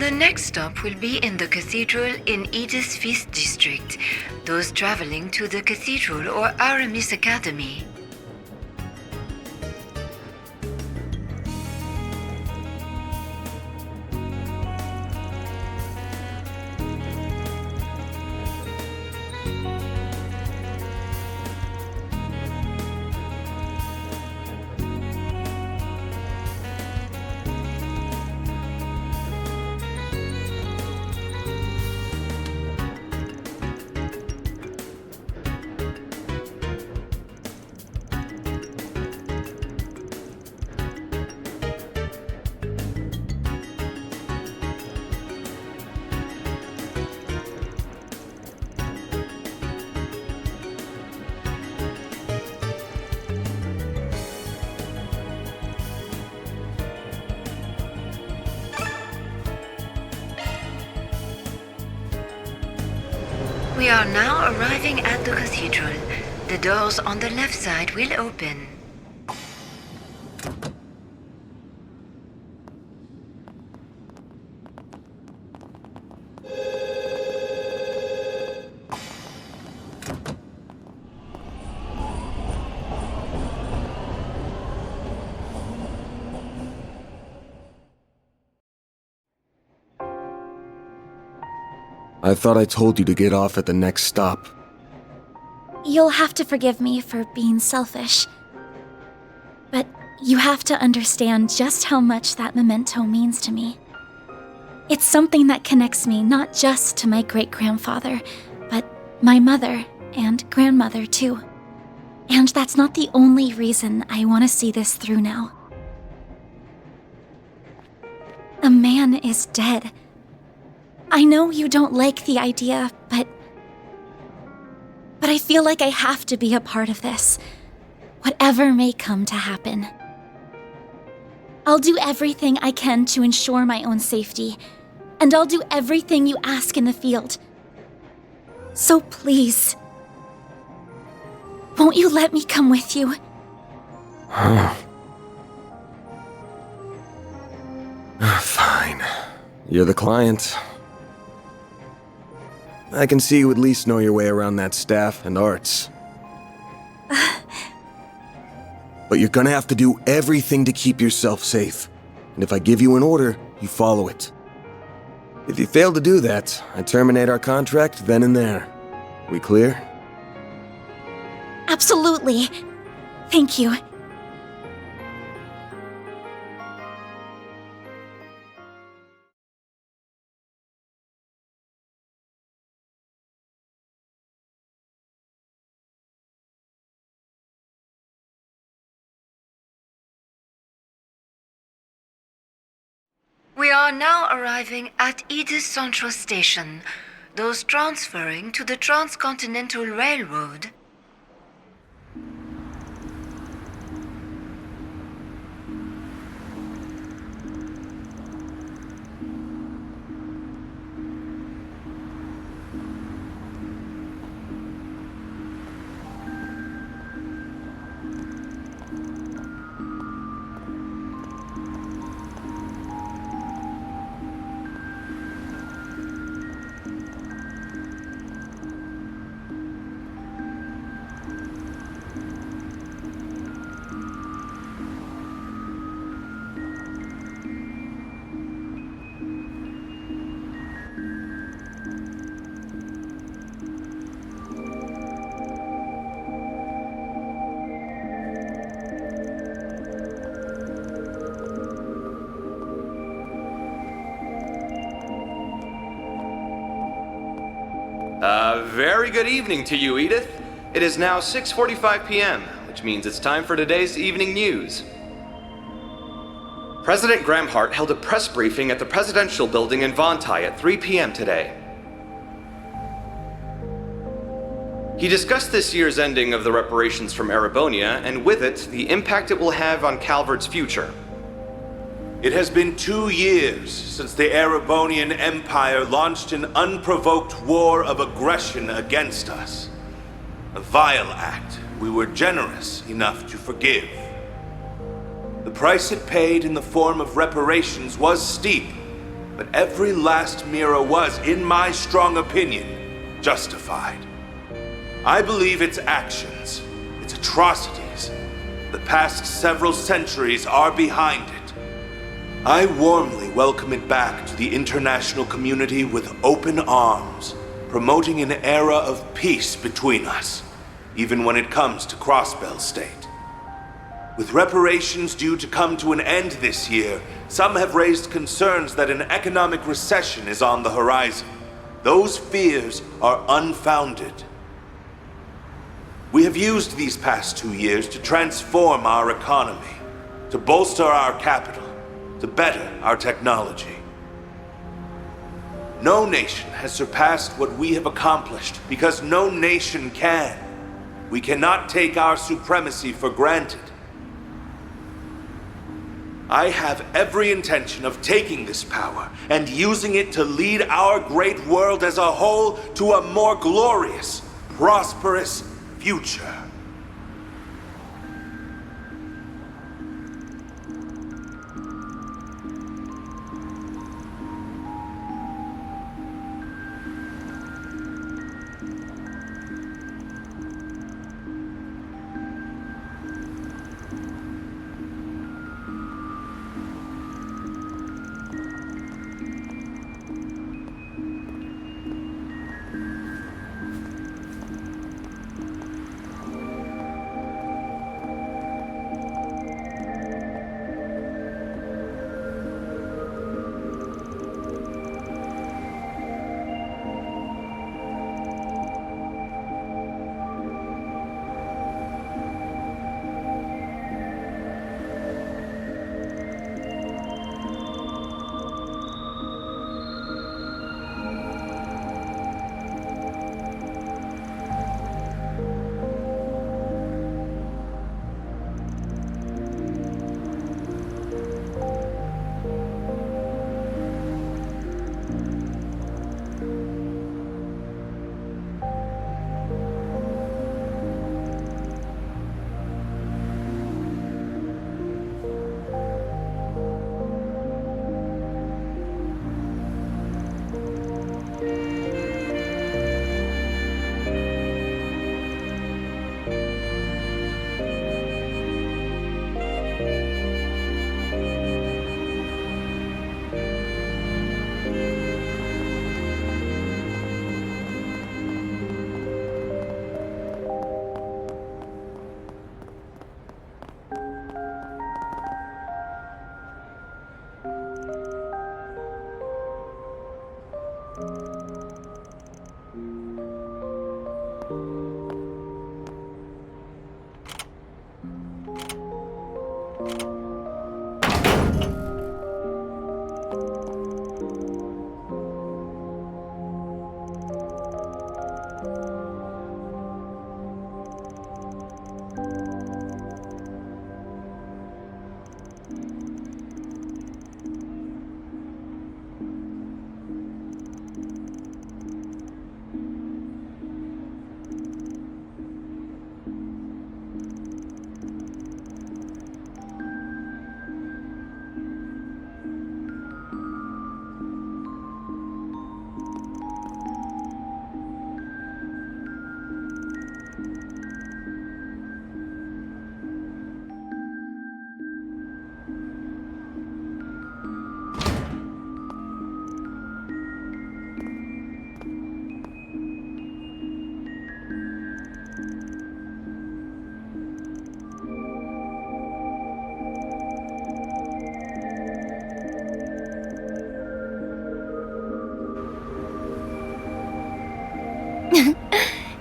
The next stop will be in the cathedral in Edith's Feast District. Those traveling to the cathedral or Aramis Academy. We are now arriving at the cathedral. The doors on the left side will open. I thought I told you to get off at the next stop. You'll have to forgive me for being selfish. But you have to understand just how much that memento means to me. It's something that connects me not just to my great-grandfather, but my mother and grandmother too. And that's not the only reason I want to see this through now. A man is dead. I know you don't like the idea, but I feel like I have to be a part of this, whatever may come to happen. I'll do everything I can to ensure my own safety, and I'll do everything you ask in the field. So please, won't you let me come with you? Fine. You're the client. I can see you at least know your way around that staff and arts. But you're gonna have to do everything to keep yourself safe. And if I give you an order, you follow it. If you fail to do that, I terminate our contract then and there. We clear? Absolutely. Thank you. We are now arriving at Edith Central Station. Those transferring to the Transcontinental Railroad. Very good evening to you, Edith. It is now 6:45 p.m., which means it's time for today's evening news. President Gramhart held a press briefing at the Presidential Building in Vontai at 3 p.m. today. He discussed this year's ending of the reparations from Erebonia, and with it, the impact it will have on Calvert's future. It has been 2 years since the Erebonian Empire launched an unprovoked war of aggression against us. A vile act we were generous enough to forgive. The price it paid in the form of reparations was steep, but every last mirror was, in my strong opinion, justified. I believe its actions, its atrocities, the past several centuries are behind it. I warmly welcome it back to the international community with open arms, promoting an era of peace between us, even when it comes to Crossbell State. With reparations due to come to an end this year, some have raised concerns that an economic recession is on the horizon. Those fears are unfounded. We have used these past 2 years to transform our economy, to bolster our capital, to better our technology. No nation has surpassed what we have accomplished because no nation can. We cannot take our supremacy for granted. I have every intention of taking this power and using it to lead our great world as a whole to a more glorious, prosperous future.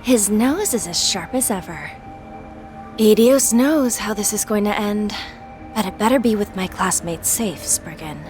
His nose is as sharp as ever. Adios knows how this is going to end, but it better be with my classmates safe, Spriggan.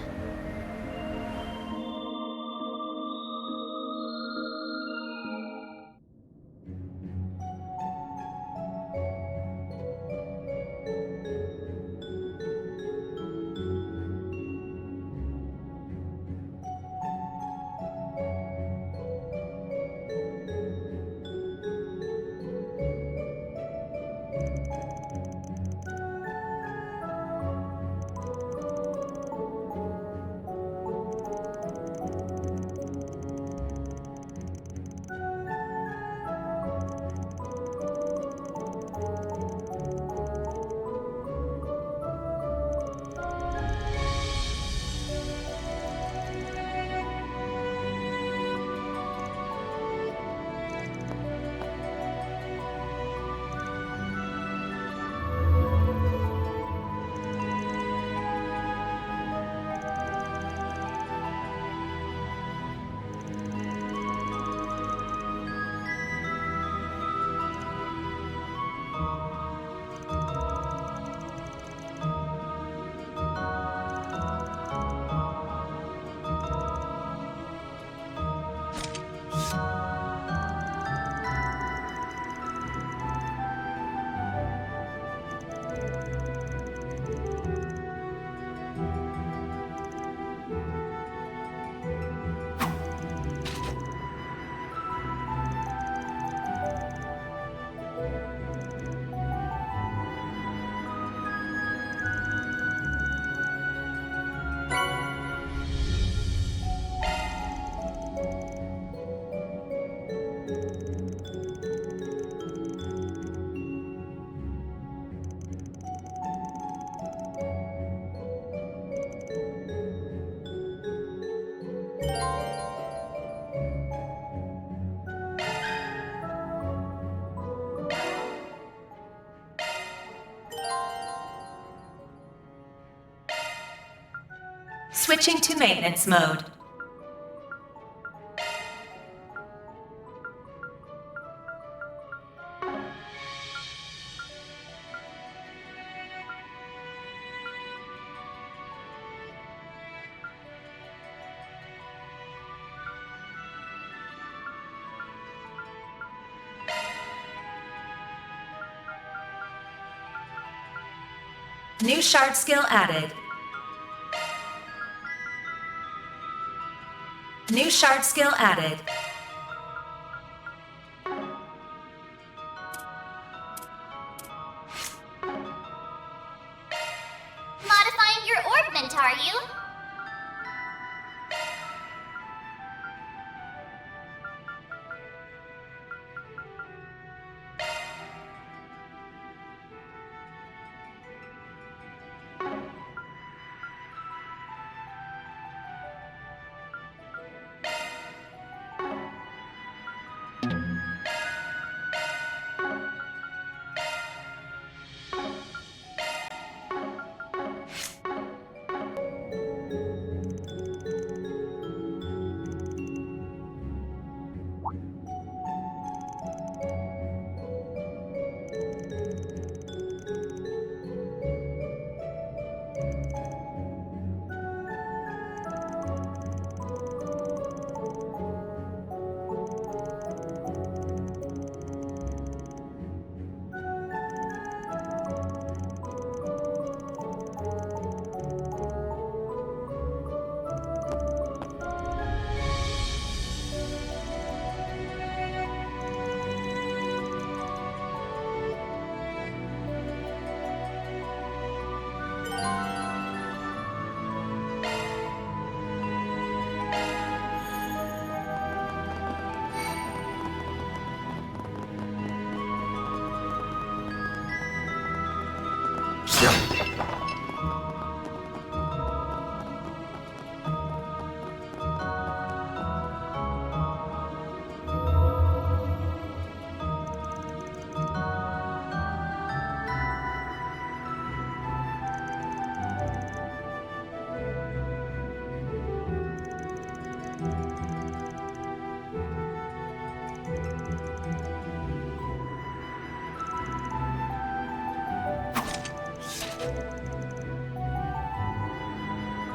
Switching to maintenance mode. New shard skill added. New shard skill added. Modifying your orbment, are you?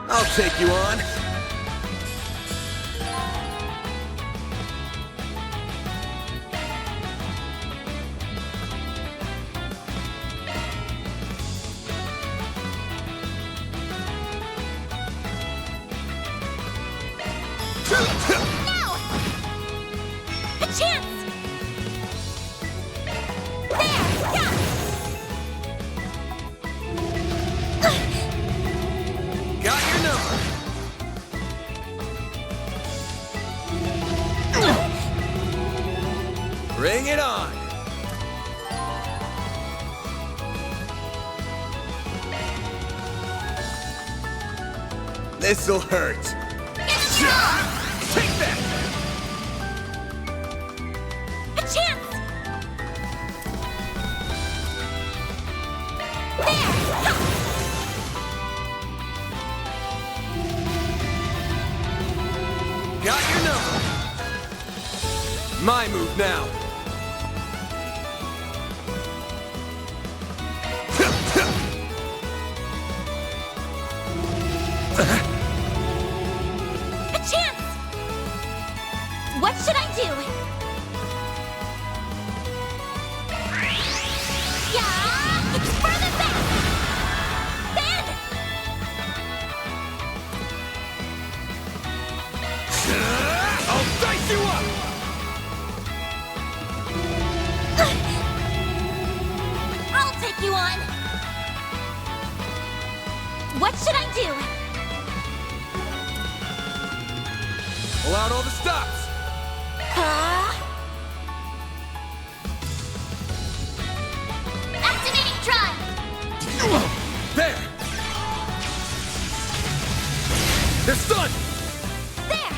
I'll take you on. No! A chance! There! Yeah! Got your number. Bring it on. This'll hurt. Take that. A chance! Got your number. My move now. A chance! What should I do? Yeah! It's further back! Then! I'll dice you up! I'll take you on! What should I do? Pull out all the stops! Activating drive! There! They're stunned! There!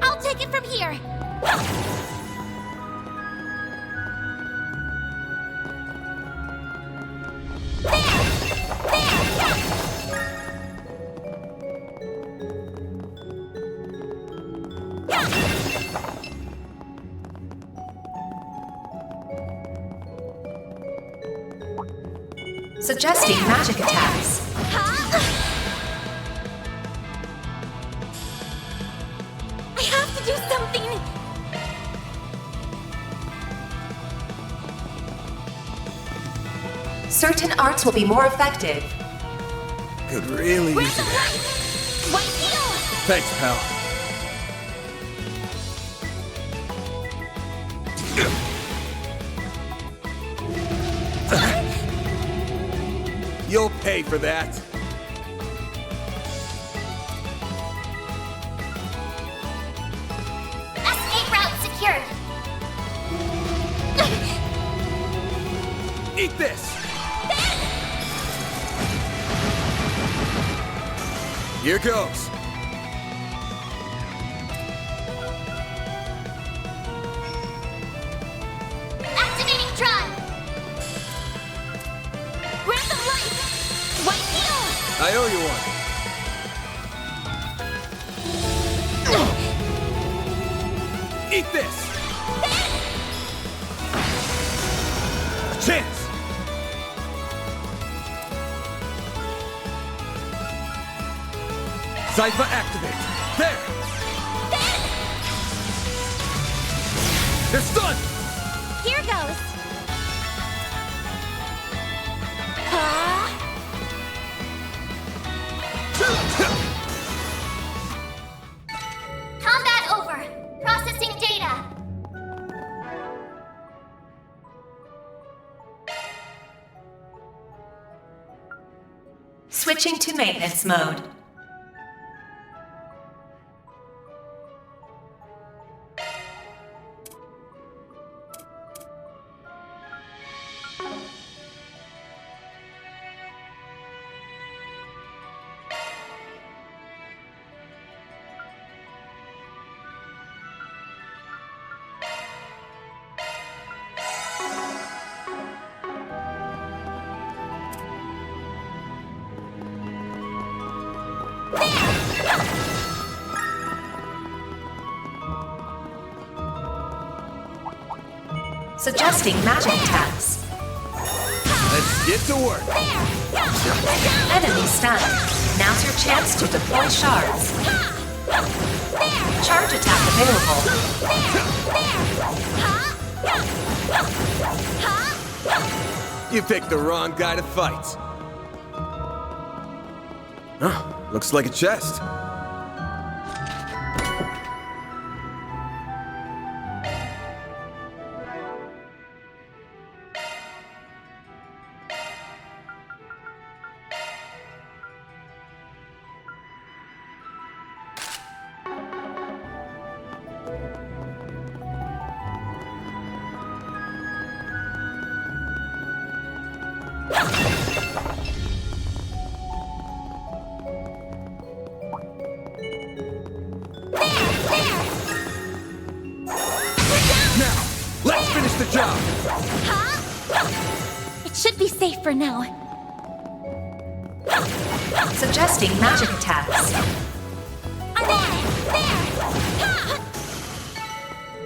I'll take it from here. Suggesting magic attacks. I have to do something. Certain arts will be more effective. Could really use it. White heel. Thanks, pal. You'll pay for that. Escape route secured. Eat this! Here goes. Activating drive. Grant of life. White heel. I owe you one. Eat this! Chance! Cypher activate! There! They're stunned! Here goes. Combat over. Processing data. Switching to maintenance mode. Suggesting magic attacks. Let's get to work. Enemy stunned. Now's your chance to deploy shards. Charge attack available. You picked the wrong guy to fight. Huh, looks like a chest. Let's finish the job! It should be safe for now. Suggesting magic attacks. I'm on it! There!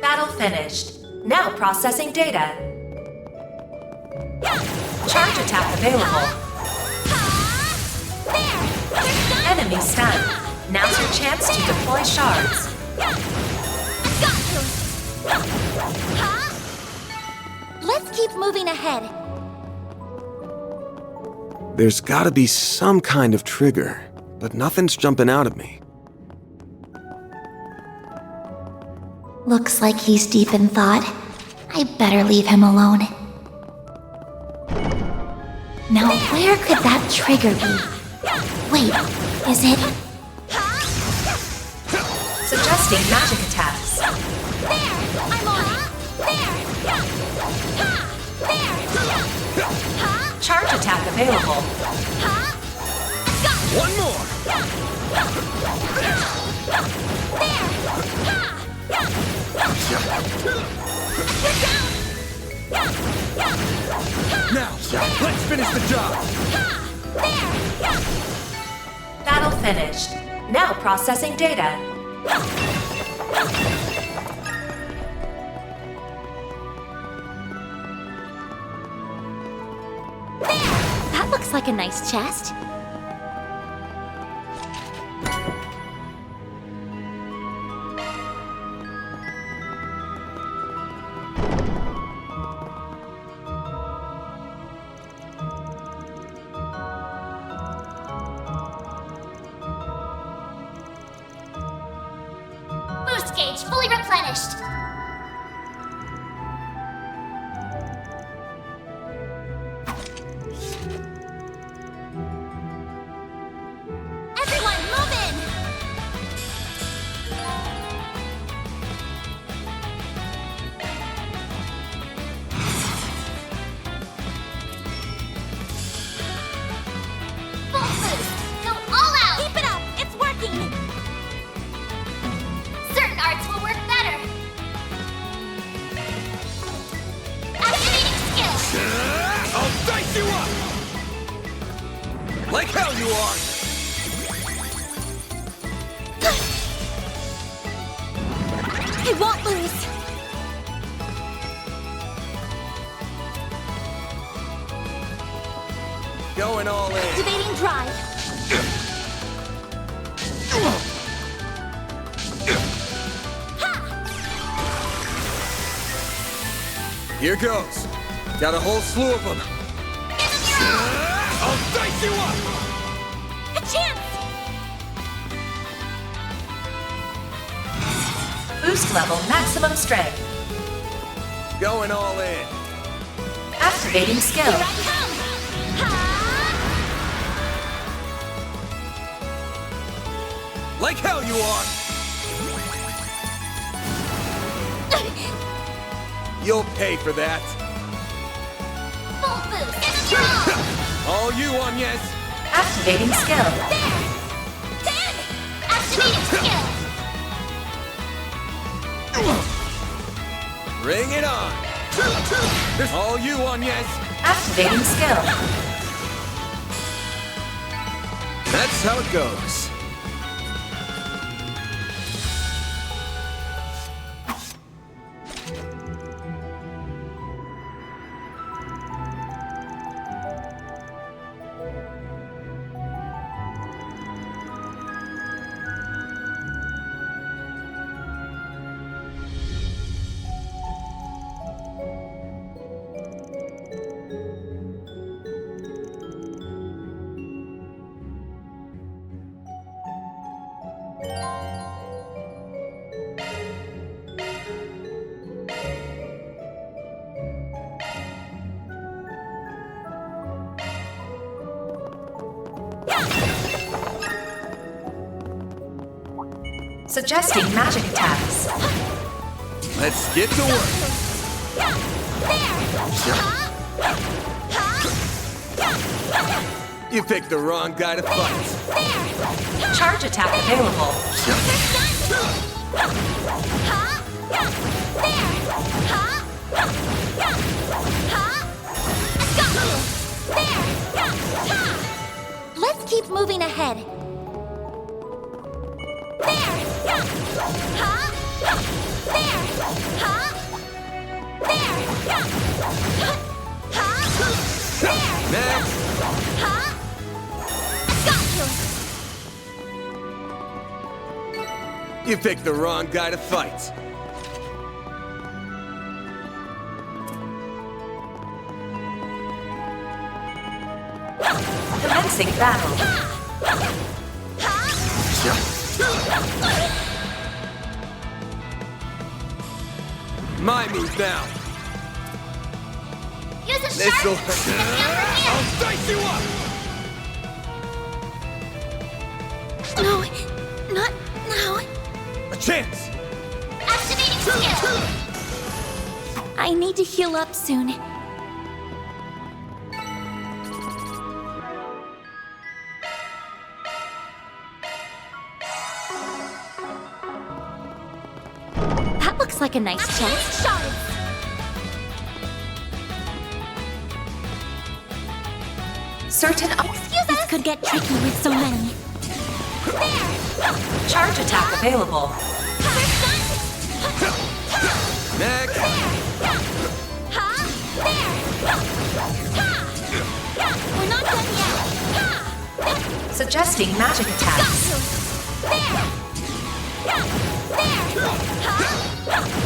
Battle finished. Now processing data. Charge attack available. Enemy stunned. Now's your chance to deploy shards. Let's keep moving ahead. There's gotta be some kind of trigger, but nothing's jumping out at me. Looks like he's deep in thought. I better leave him alone. Now where could that trigger be? Wait, is it? Suggesting magic attacks. I'm on it! Charge attack available. One more! Now, let's finish the job! Battle finished. Now processing data. That looks like a nice chest. Boost gauge fully replenished. Everyone, move in! Full boost! Go all out! Keep it up! It's working! Certain arts will work better. Activating skill. I'll dice you up! Like hell you are! I won't lose. Going all in. Activating drive. Here goes. Got a whole slew of them. I'll dice you up! A chance! Boost level maximum strength. Going all in. Activating skill. Here I come! Like hell you are! You'll pay for that. Full boost! All you, Agnes! Activating skill. There! Activating skill! Bring it on! All you, Agnes! Activating skill. That's how it goes. Suggesting magic attacks. Let's get to work. You picked the wrong guy to fight. Charge attack available. Let's keep moving ahead. Next. You picked the wrong guy to fight. Commencing battle. My move now. Use a This'll sharp. I'll dice you up. No, not now. A chance. Activating skill. I need to heal up soon. looks like a nice chest. Certain This could get tricky with so many. charge attack available. Next! We're not done yet. Suggesting magic attack.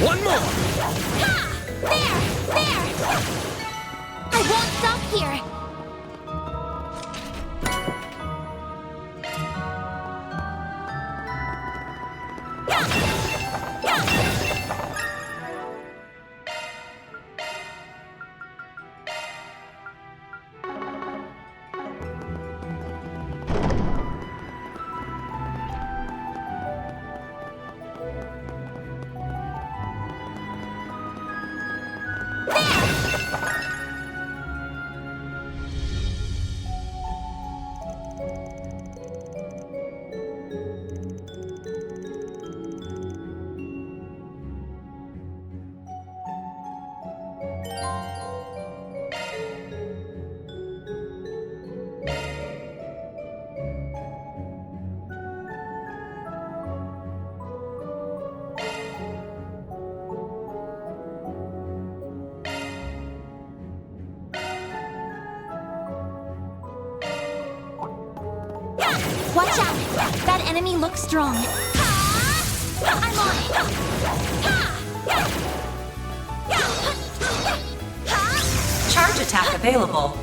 One more! I won't stop here. Watch out! That enemy looks strong. I'm on it! Charge attack available.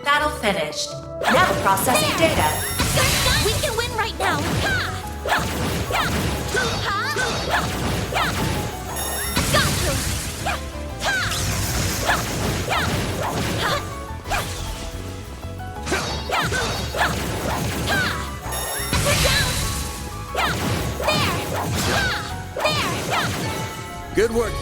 Battle finished. Now processing data. We can win right now! Good work.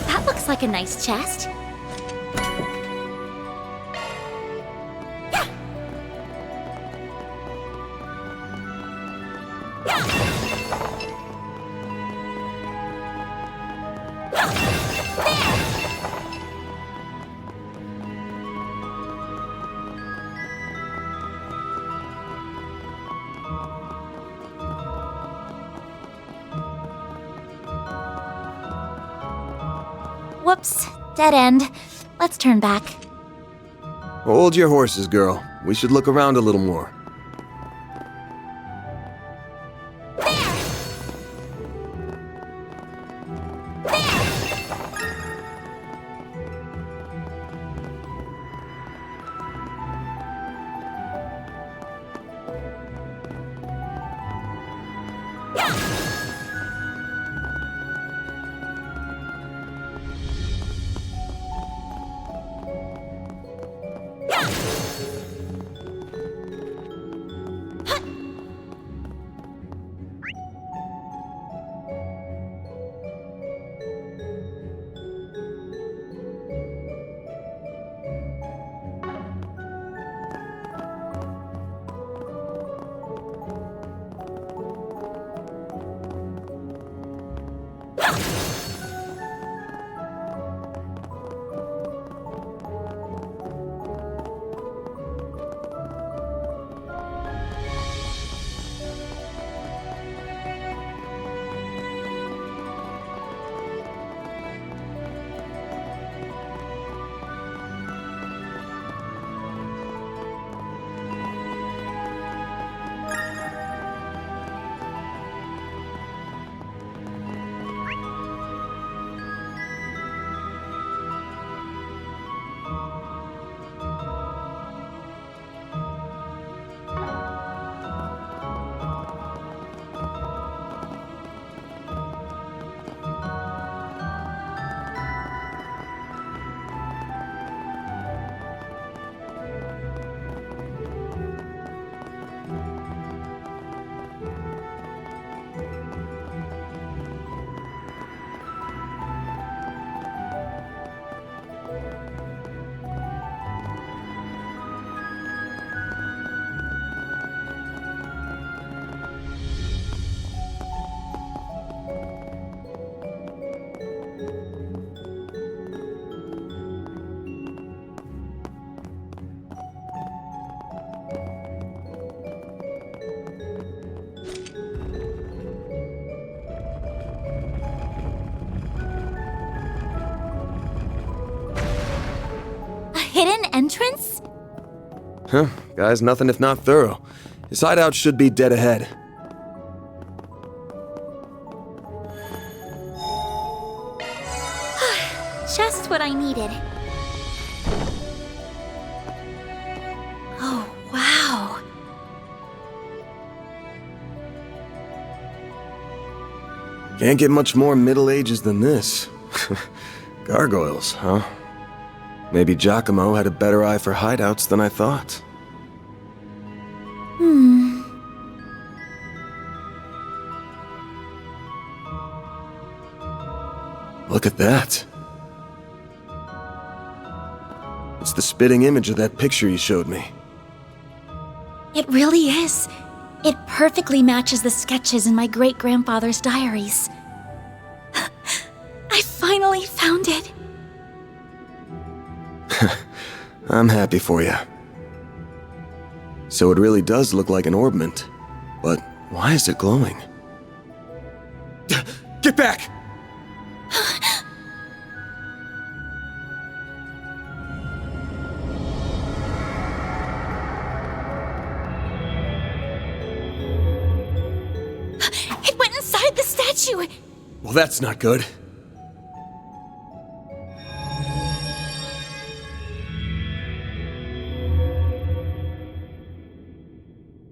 That looks like a nice chest. Whoops, dead end. Let's turn back. Hold your horses, girl. We should look around a little more. Hidden entrance? Huh, guy's nothing if not thorough. His hideout should be dead ahead. Just what I needed. Oh, wow. Can't get much more Middle Ages than this. Gargoyles, huh? Maybe Giacomo had a better eye for hideouts than I thought. Look at that. It's the spitting image of that picture you showed me. It really is. It perfectly matches the sketches in my great-grandfather's diaries. I finally found it. I'm happy for you. So it really does look like an orbment. But why is it glowing? Get back! It went inside the statue! Well, that's not good.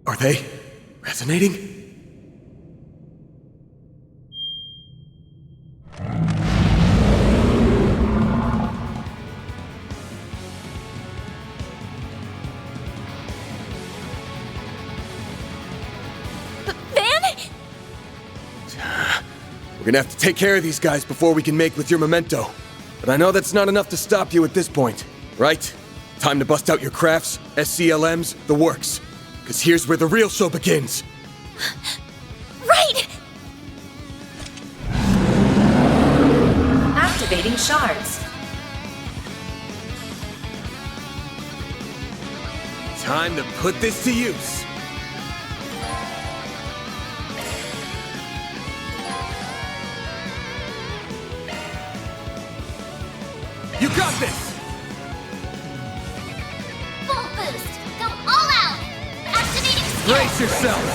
Are they resonating? Van? We're gonna have to take care of these guys before we can make with your memento. But I know that's not enough to stop you at this point, right? Time to bust out your crafts, SCLMs, the works. Because here's where the real show begins. Right! Activating shards. Time to put this to use. You got this! Full boost! Go all out! Activating skill! Brace yourself!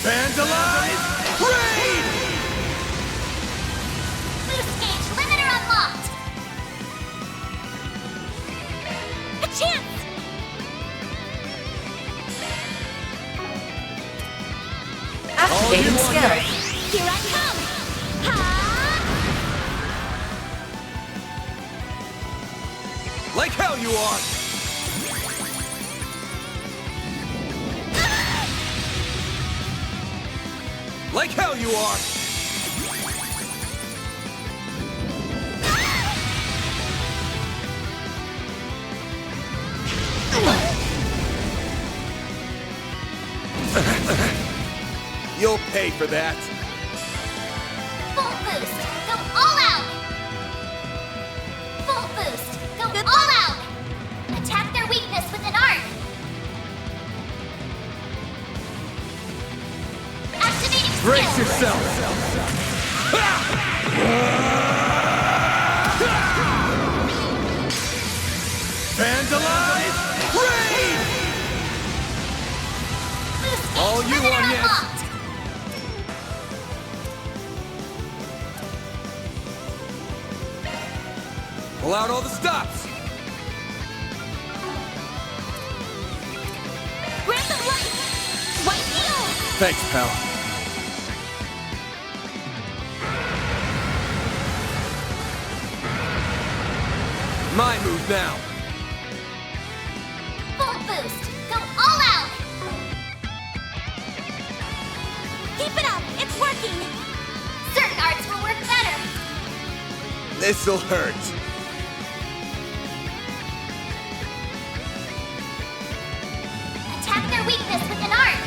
Vandalize! Raid! Boost gauge limiter unlocked! A chance! Activating skill. Here I come! Ha! Like hell you are! Like hell you are! You'll pay for that. Full boost! Go all out! Full boost! Go all out! Attack their weakness with an art! Activating skill! Brace yourself! Vandalize! Raid! All you on yes! Pull out all the stops! Grant of light! White needle! Thanks, pal. My move now. Full boost! Go all out! Keep it up! It's working! Certain arts will work better! This'll hurt. Attack their weakness with an art!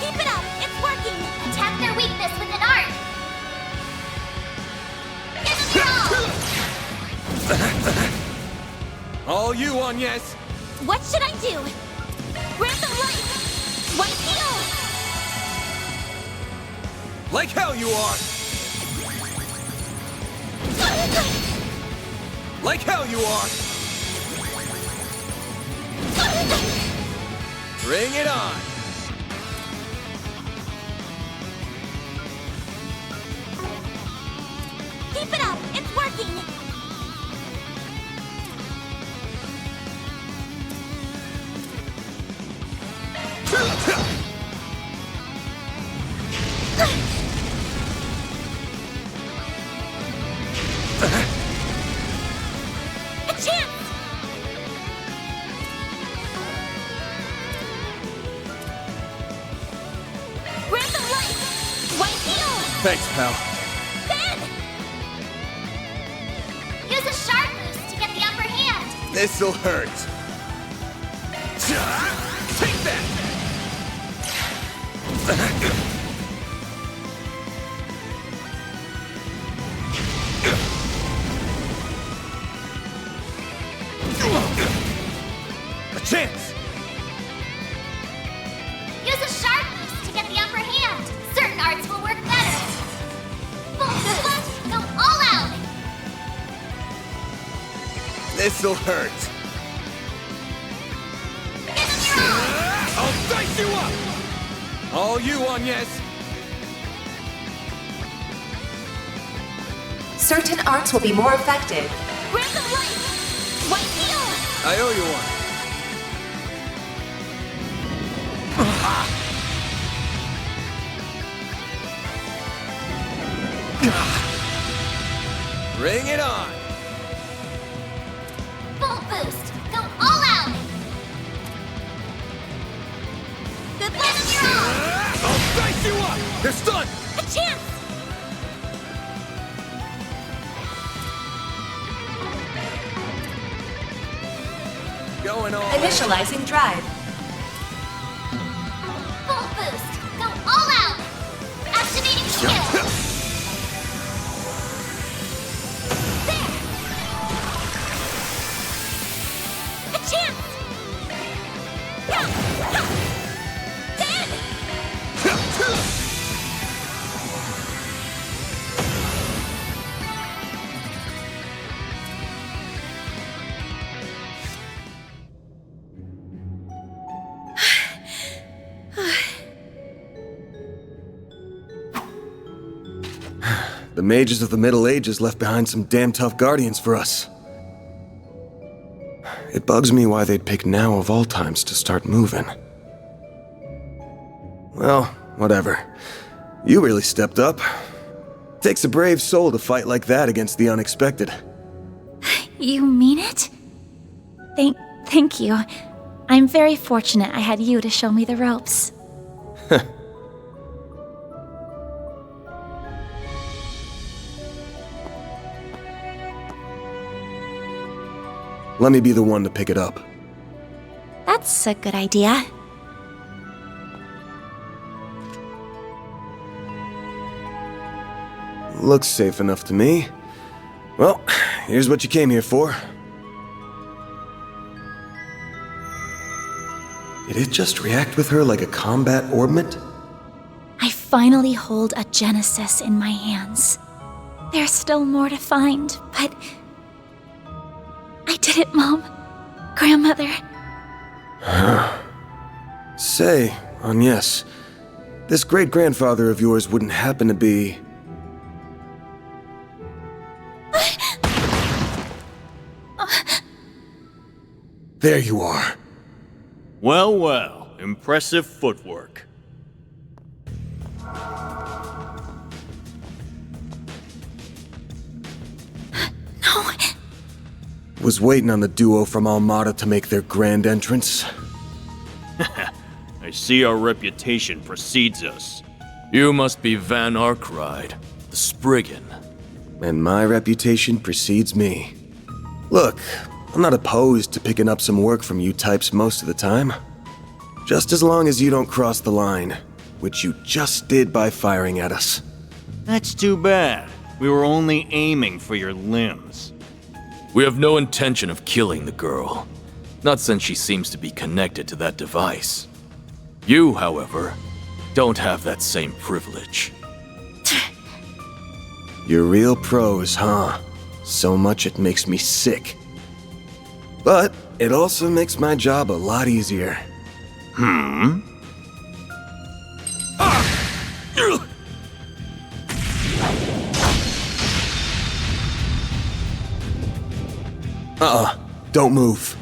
Keep it up! It's working! Attack their weakness with an art! Give them your all! All you on yes. What should I do? Grant them life! White needle! Like hell you are. Like hell you are. Bring it on. Keep it up! It's working! A chance! Grant them life! White needle! Thanks, pal. Ben! Use a sharp boost to get the upper hand! This'll hurt. Take that! A chance! Use a sharp boost to get the upper hand! Certain arts will work better! Full boost! Go all out! This'll hurt. Give them your all! I'll dice you up! All you on yes. Certain arts will be more effective. Grant them life! White needle! I owe you one. Bring it on! Full boost! Go all out! Good luck on your own! I'll dice you up! They're stunned! A chance! Going on. Initializing drive. Full boost! Go all out! Activating skill! There! A chance! The mages of the Middle Ages left behind some damn tough guardians for us. It bugs me why they'd pick now of all times to start moving. Well, whatever. You really stepped up. Takes a brave soul to fight like that against the unexpected. You mean it? Thank you. I'm very fortunate I had you to show me the ropes. Let me be the one to pick it up. That's a good idea. Looks safe enough to me. Well, here's what you came here for. Did it just react with her like a combat orbment? I finally hold a Genesis in my hands. There's still more to find, but... I did it, Mom. Grandmother. Say, Agnes, this great-grandfather of yours wouldn't happen to be... There you are. Well, well, impressive footwork. No. Was waiting on the duo from Alada to make their grand entrance. I see our reputation precedes us. You must be Van Arkride, the Spriggan. And my reputation precedes me. Look, I'm not opposed to picking up some work from you types most of the time. Just as long as you don't cross the line, which you just did by firing at us. That's too bad. We were only aiming for your limbs. We have no intention of killing the girl. Not since she seems to be connected to that device. You, however, don't have that same privilege. You're real pros, huh? So much it makes me sick. But it also makes my job a lot easier. Don't move.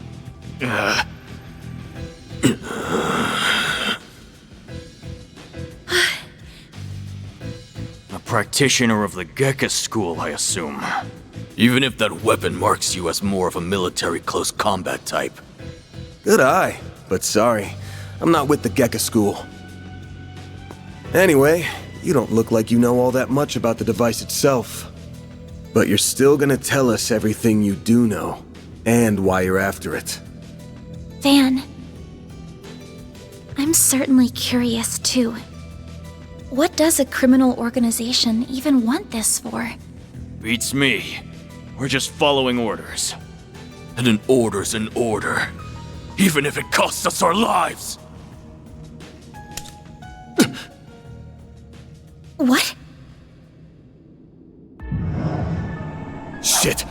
A practitioner of the Gekka school, I assume. Even if that weapon marks you as more of a military close combat type. Good eye, but sorry. I'm not with the Gekka school. Anyway, you don't look like you know all that much about the device itself. But you're still gonna tell us everything you do know, and why you're after it. Van, I'm certainly curious too. What does a criminal organization even want this for? Beats me. We're just following orders. And an order's an order. Even if it costs us our lives! What? Shit!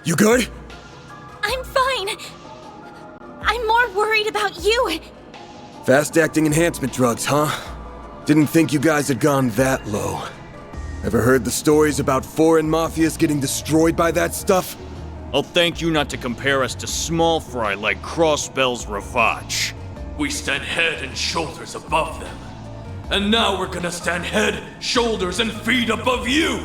You good? I'm fine. I'm more worried about you. Fast-acting enhancement drugs, huh? Didn't think you guys had gone that low. Ever heard the stories about foreign mafias getting destroyed by that stuff? I'll thank you not to compare us to small fry like Crossbell's Ravage. We stand head and shoulders above them. And now we're gonna stand head, shoulders, and feet above you!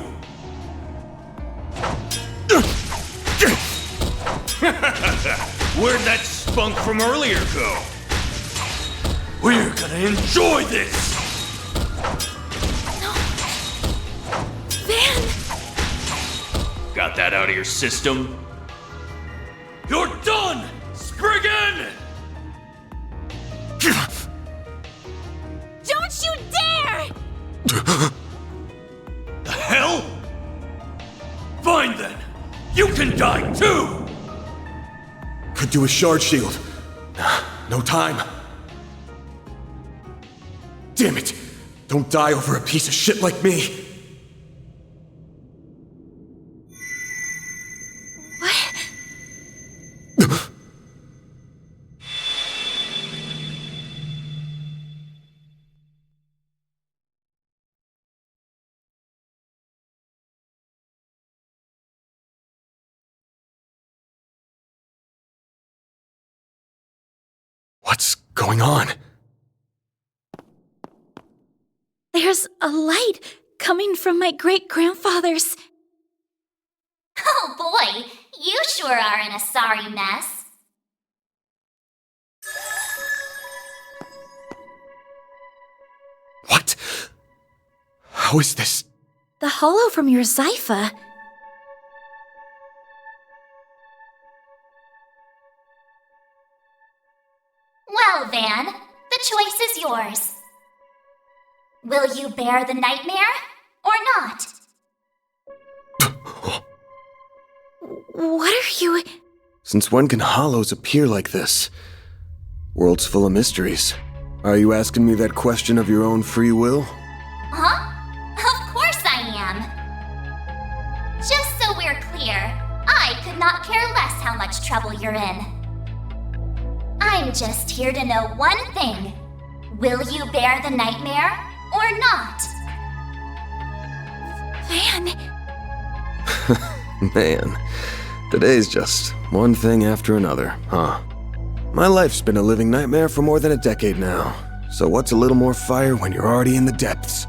Where'd that spunk from earlier go? We're gonna enjoy this! Van! Got that out of your system? You're done, Spriggan! Don't you dare! The hell? Fine then. You can die too! Could do a shard shield. No time. Damn it! Don't die over a piece of shit like me! What's going on? There's a light coming from my great-grandfather's. Oh boy, you sure are in a sorry mess. What? How is this? The hollow from your Zypha. Well, Van, the choice is yours. Will you bear the nightmare or not? What are you... Since when can hollows appear like this? World's full of mysteries. Are you asking me that question of your own free will? Huh? Of course I am. Just so we're clear, I could not care less how much trouble you're in. I'm just here to know one thing. Will you bear the nightmare or not? Van... Man, today's just one thing after another, huh? My life's been a living nightmare for more than a decade now. So what's a little more fire when you're already in the depths?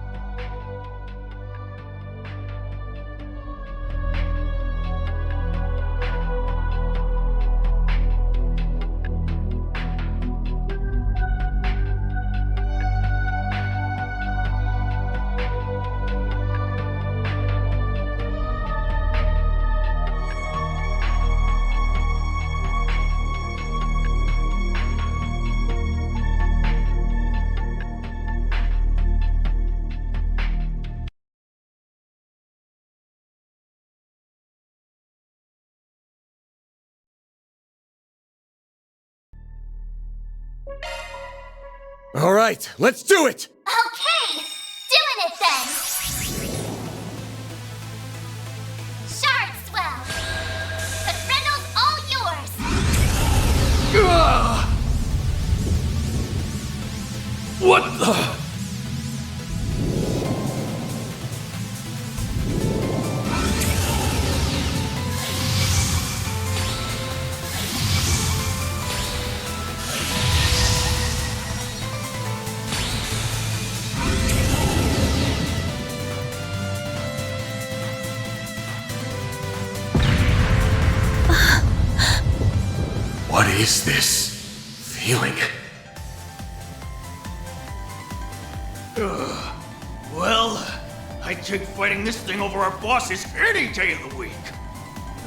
All right, let's do it! Okay, doing it then. Shard swell. Reynolds, all yours. What the? What is this feeling? Well, I'd take fighting this thing over our bosses any day of the week.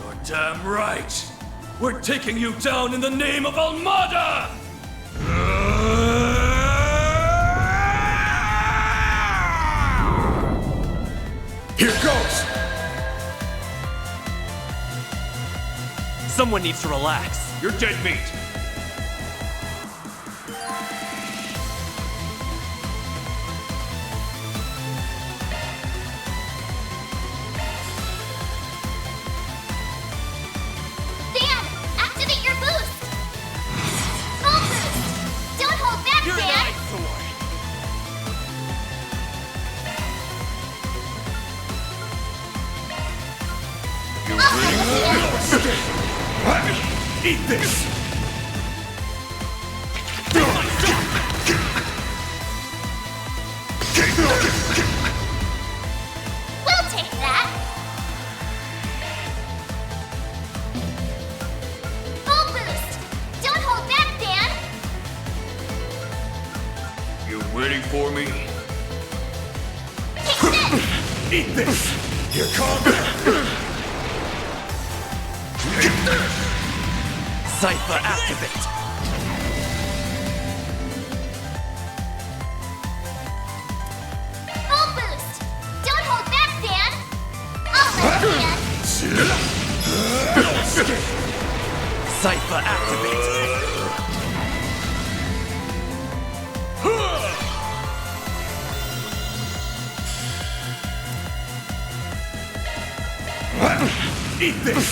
You're damn right. We're taking you down in the name of Alada! Here goes! Someone needs to relax. You're dead meat. Dan, activate your boost. Full boost. Don't hold back, You're Dan. nice, Soy. You really Eat this! We'll take that. Full boost. Don't hold back, Dan. You ready for me? Take this. Eat this! Here comes! Cypher activate! Full boost. Don't hold back, Dan. I'll let Dan. Cypher activate! Eat this!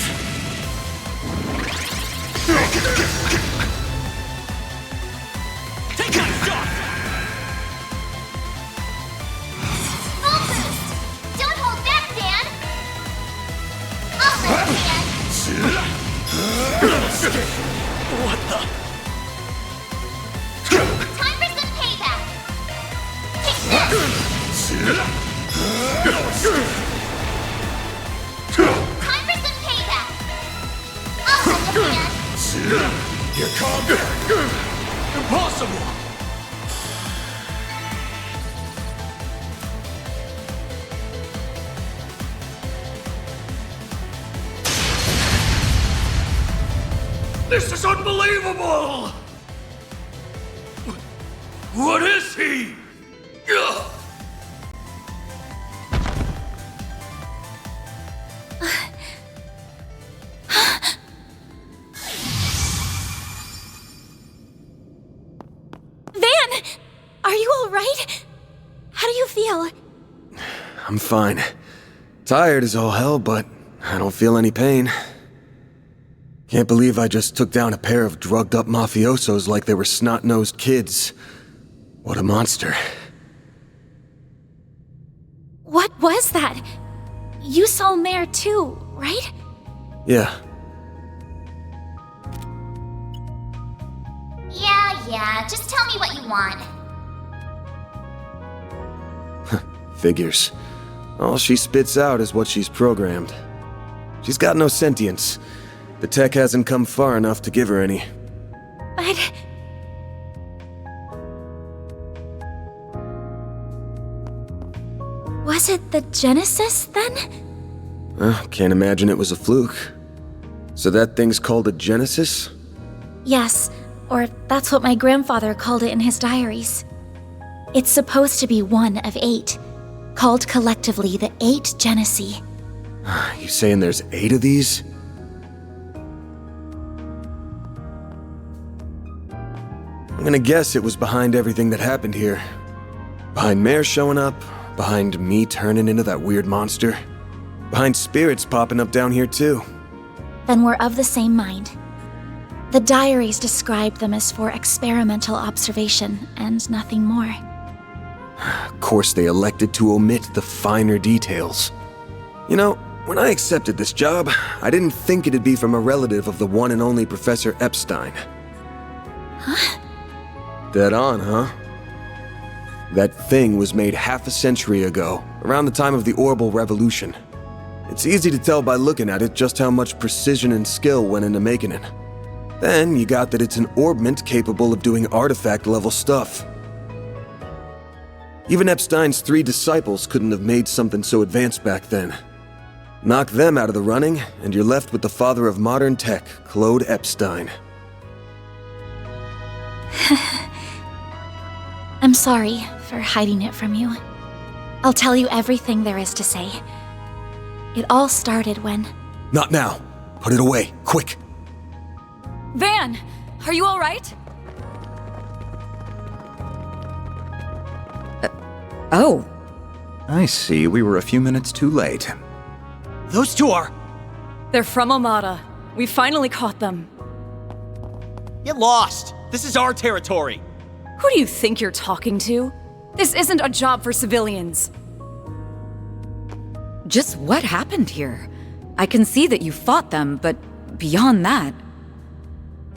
Take my shot! Full boost. Don't hold back, Dan. I'll let Dan. What the? Time for some payback. Take this. Time for some payback. I'll let Dan. Here comes! Impossible! This is unbelievable! What is he? Ugh. Van! Are you alright? How do you feel? I'm fine. Tired as all hell, but I don't feel any pain. Can't believe I just took down a pair of drugged-up mafiosos like they were snot-nosed kids. What a monster. What was that? You saw Mare too, right? Yeah, Yeah, just tell me what you want. figures. All she spits out is what she's programmed. She's got no sentience. The tech hasn't come far enough to give her any. But... was it the Genesis, then? Can't imagine it was a fluke. So that thing's called a Genesis? Yes, or that's what my grandfather called it in his diaries. It's supposed to be one of 8, called collectively the 8 Genesi. You saying there's 8 of these? I'm gonna guess it was behind everything that happened here. Behind Mare showing up, behind me turning into that weird monster, behind spirits popping up down here too. Then we're of the same mind. The diaries describe them as for experimental observation and nothing more. Of course they elected to omit the finer details. You know, when I accepted this job, I didn't think it'd be from a relative of the one and only Professor Epstein. Huh? Dead on, huh? That thing was made half a century ago, around the time of the Orbital Revolution. It's easy to tell by looking at it just how much precision and skill went into making it. Then you got that it's an orbment capable of doing artifact-level stuff. Even Epstein's 3 disciples couldn't have made something so advanced back then. Knock them out of the running, and you're left with the father of modern tech, Claude Epstein. I'm sorry for hiding it from you. I'll tell you everything there is to say. It all started when... Not now. Put it away, quick. Van, are you all right? Oh. I see. We were a few minutes too late. Those two are... They're from Alada. We finally caught them. Get lost! This is our territory! Who do you think you're talking to? This isn't a job for civilians. Just what happened here? I can see that you fought them, but beyond that...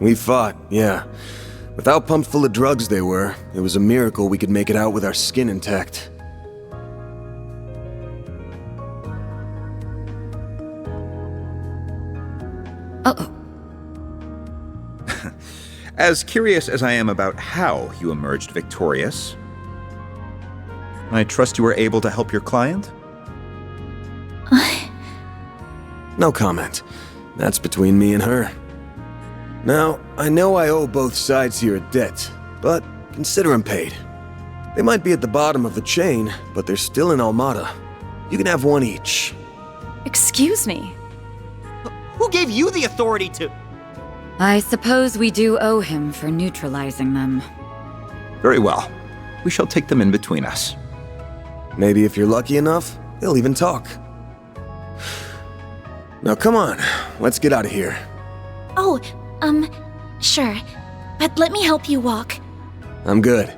We fought, yeah. With how pumped full of drugs they were, it was a miracle we could make it out with our skin intact. Uh-oh. As curious as I am about how you emerged victorious, I trust you were able to help your client? No comment. That's between me and her. Now, I know I owe both sides here a debt, but consider them paid. They might be at the bottom of the chain, but they're still in Almada. You can have one each. Excuse me? Who gave you the authority to... I suppose we do owe him for neutralizing them. Very well. We shall take them in between us. Maybe if you're lucky enough, they'll even talk. Now come on, let's get out of here. Oh, sure. But let me help you walk. I'm good.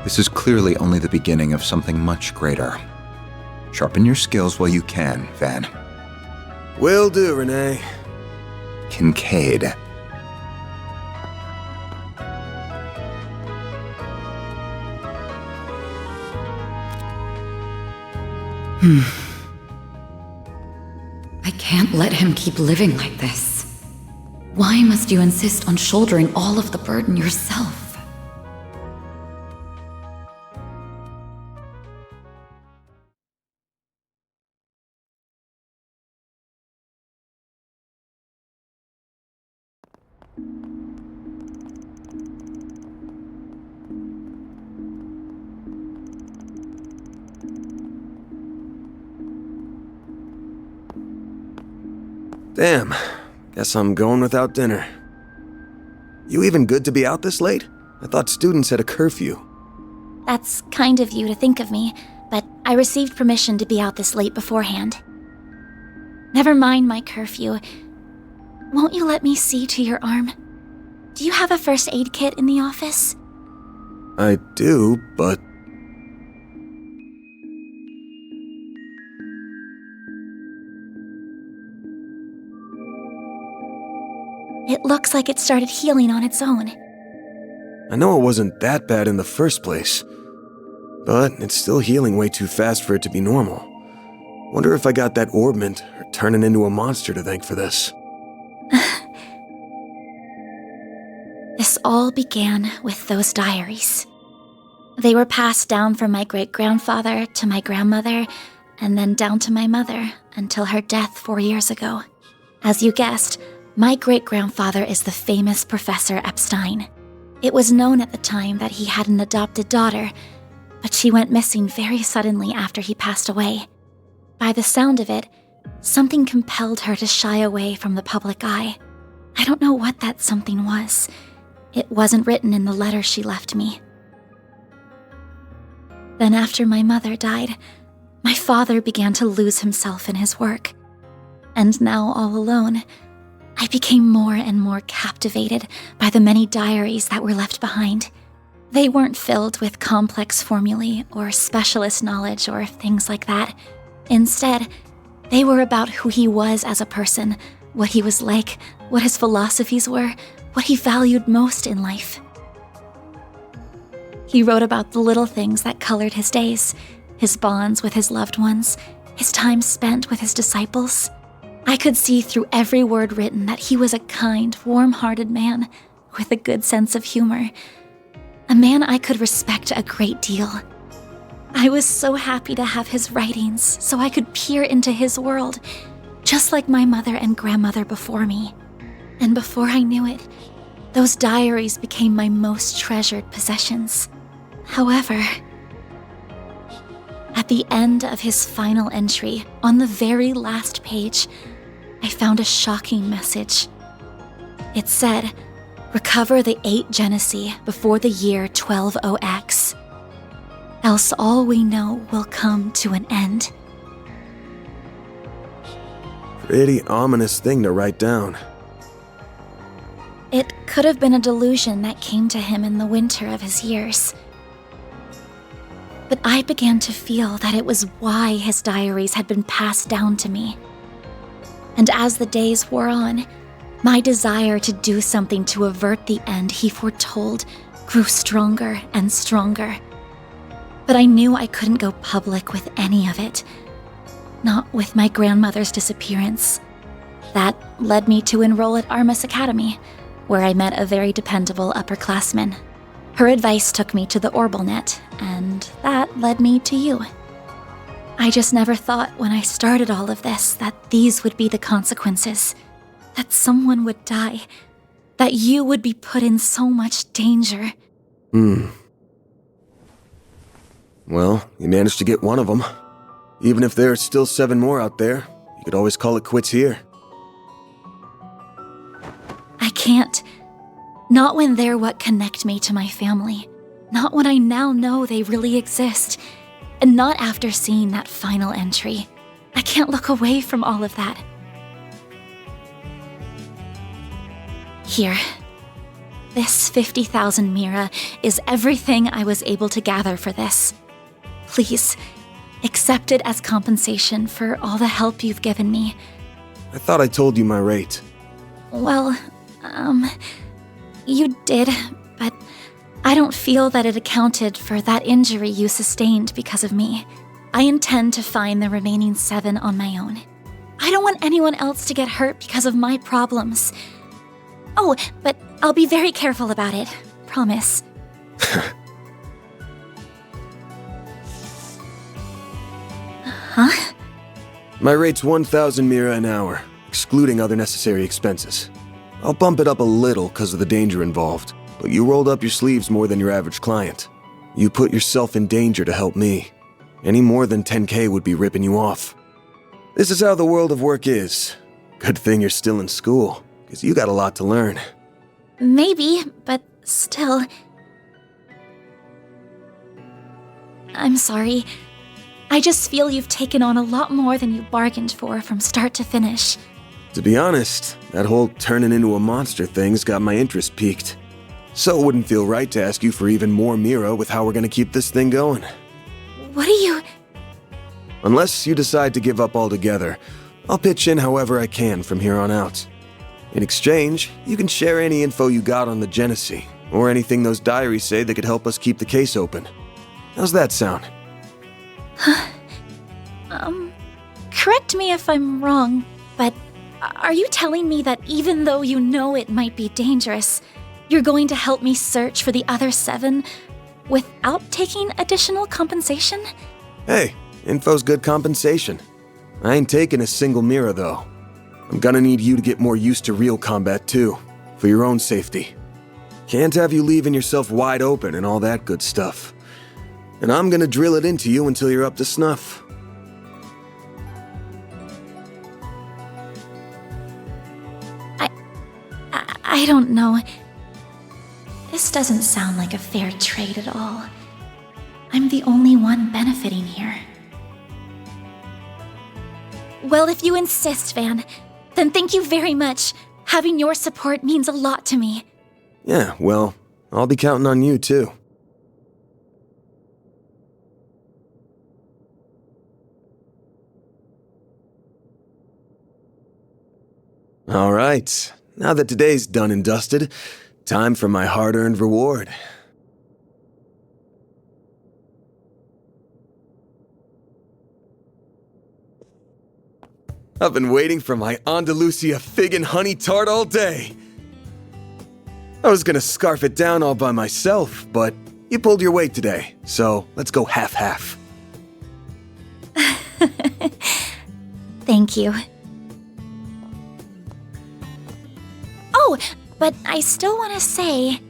This is clearly only the beginning of something much greater. Sharpen your skills while you can, Van. Will do, Renee. Kincaid. I can't let him keep living like this. Why must you insist on shouldering all of the burden yourself? Damn, guess I'm going without dinner. You even good to be out this late? I thought students had a curfew. That's kind of you to think of me, but I received permission to be out this late beforehand. Never mind my curfew. Won't you let me see to your arm? Do you have a first aid kit in the office? I do, but... It looks like it started healing on its own. I know it wasn't that bad in the first place, but it's still healing way too fast for it to be normal. Wonder if I got that orbment or turning into a monster to thank for this. This all began with those diaries. They were passed down from my great-grandfather to my grandmother, and then down to my mother until her death 4 years ago. As you guessed, my great-grandfather is the famous Professor Epstein. It was known at the time that he had an adopted daughter, but she went missing very suddenly after he passed away. By the sound of it, something compelled her to shy away from the public eye. I don't know what that something was. It wasn't written in the letter she left me. Then after my mother died, my father began to lose himself in his work. And now all alone, I became more and more captivated by the many diaries that were left behind. They weren't filled with complex formulae or specialist knowledge or things like that. Instead, they were about who he was as a person, what he was like, what his philosophies were, what he valued most in life. He wrote about the little things that colored his days, his bonds with his loved ones, his time spent with his disciples. I could see through every word written that he was a kind, warm-hearted man with a good sense of humor. A man I could respect a great deal. I was so happy to have his writings so I could peer into his world, just like my mother and grandmother before me. And before I knew it, those diaries became my most treasured possessions. However, at the end of his final entry, on the very last page, I found a shocking message. It said, "Recover the 8 Genesee before the year 120X. Else all we know will come to an end." Pretty ominous thing to write down. It could have been a delusion that came to him in the winter of his years. But I began to feel that it was why his diaries had been passed down to me. And as the days wore on, my desire to do something to avert the end he foretold grew stronger and stronger. But I knew I couldn't go public with any of it. Not with my grandmother's disappearance. That led me to enroll at Armus Academy, where I met a very dependable upperclassman. Her advice took me to the Orbalnet, and that led me to you. I just never thought when I started all of this that these would be the consequences. That someone would die. That you would be put in so much danger. Well, you managed to get one of them. Even if there are still 7 more out there, you could always call it quits here. I can't. Not when they're what connect me to my family. Not when I now know they really exist. And not after seeing that final entry. I can't look away from all of that. Here. This 50,000 Mira is everything I was able to gather for this. Please, accept it as compensation for all the help you've given me. I thought I told you my rate. Well, you did, but I don't feel that it accounted for that injury you sustained because of me. I intend to find the remaining 7 on my own. I don't want anyone else to get hurt because of my problems. Oh, but I'll be very careful about it. Promise. Huh? My rate's 1,000 Mira an hour, excluding other necessary expenses. I'll bump it up a little because of the danger involved, but you rolled up your sleeves more than your average client. You put yourself in danger to help me. Any more than 10K would be ripping you off. This is how the world of work is. Good thing you're still in school, because you got a lot to learn. Maybe, but still. I'm sorry. I just feel you've taken on a lot more than you bargained for from start to finish. To be honest, that whole turning into a monster thing's got my interest piqued. So it wouldn't feel right to ask you for even more Mira with how we're gonna keep this thing going. What are you... Unless you decide to give up altogether, I'll pitch in however I can from here on out. In exchange, you can share any info you got on the Genesee, or anything those diaries say that could help us keep the case open. How's that sound? Correct me if I'm wrong, but are you telling me that even though you know it might be dangerous, you're going to help me search for the other 7 without taking additional compensation? Hey, info's good compensation. I ain't taking a single Mira, though. I'm gonna need you to get more used to real combat, too, for your own safety. Can't have you leaving yourself wide open and all that good stuff. And I'm gonna drill it into you until you're up to snuff. I don't know. This doesn't sound like a fair trade at all. I'm the only one benefiting here. Well, if you insist, Van, then thank you very much. Having your support means a lot to me. Yeah, well, I'll be counting on you, too. All right, now that today's done and dusted, time for my hard-earned reward. I've been waiting for my Andalusia fig and honey tart all day. I was gonna scarf it down all by myself, but you pulled your weight today, so let's go half-half. Thank you. Oh, but I still want to say...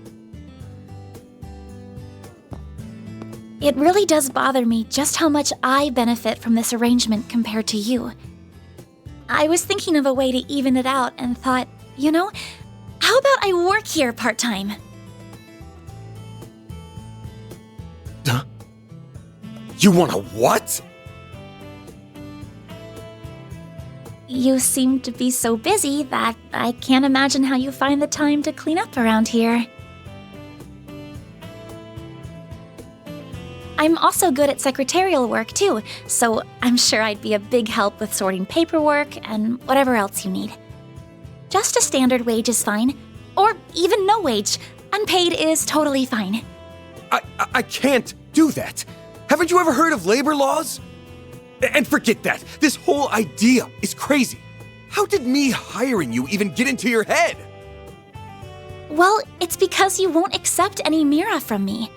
It really does bother me just how much I benefit from this arrangement compared to you. I was thinking of a way to even it out and thought, you know, how about I work here part-time? You want a what? You seem to be so busy that I can't imagine how you find the time to clean up around here. I'm also good at secretarial work too, so I'm sure I'd be a big help with sorting paperwork and whatever else you need. Just a standard wage is fine, or even no wage. Unpaid is totally fine. I can't do that. Haven't you ever heard of labor laws? And forget that. This whole idea is crazy. How did me hiring you even get into your head? Well, it's because you won't accept any Mira from me.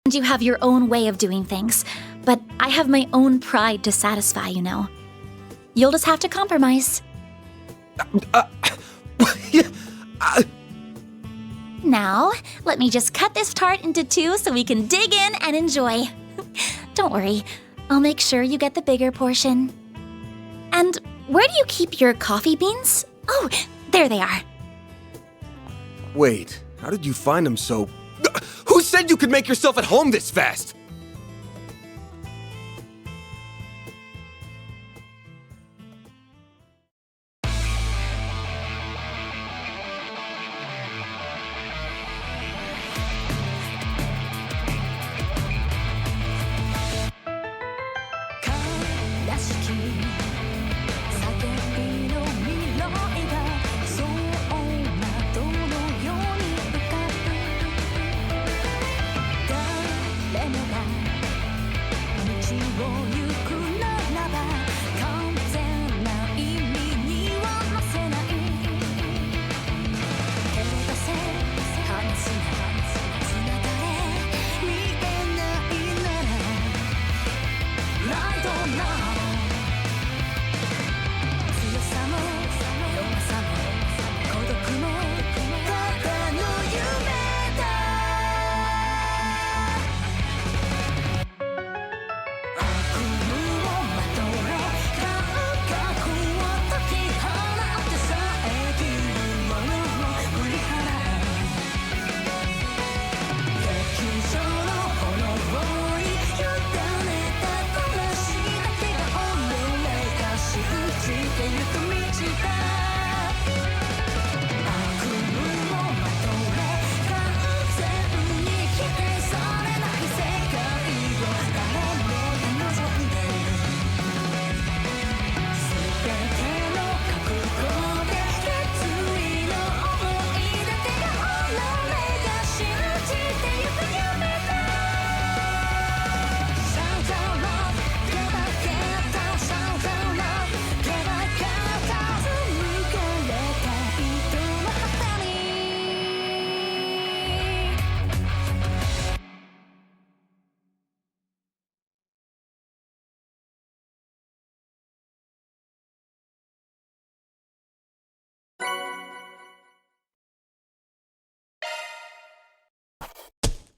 You have your own way of doing things, but I have my own pride to satisfy, you know. You'll just have to compromise. Now, let me just cut this tart into two so we can dig in and enjoy. Don't worry, I'll make sure you get the bigger portion. And where do you keep your coffee beans? Oh, there they are. Wait, how did you find them so... Who said you could make yourself at home this fast?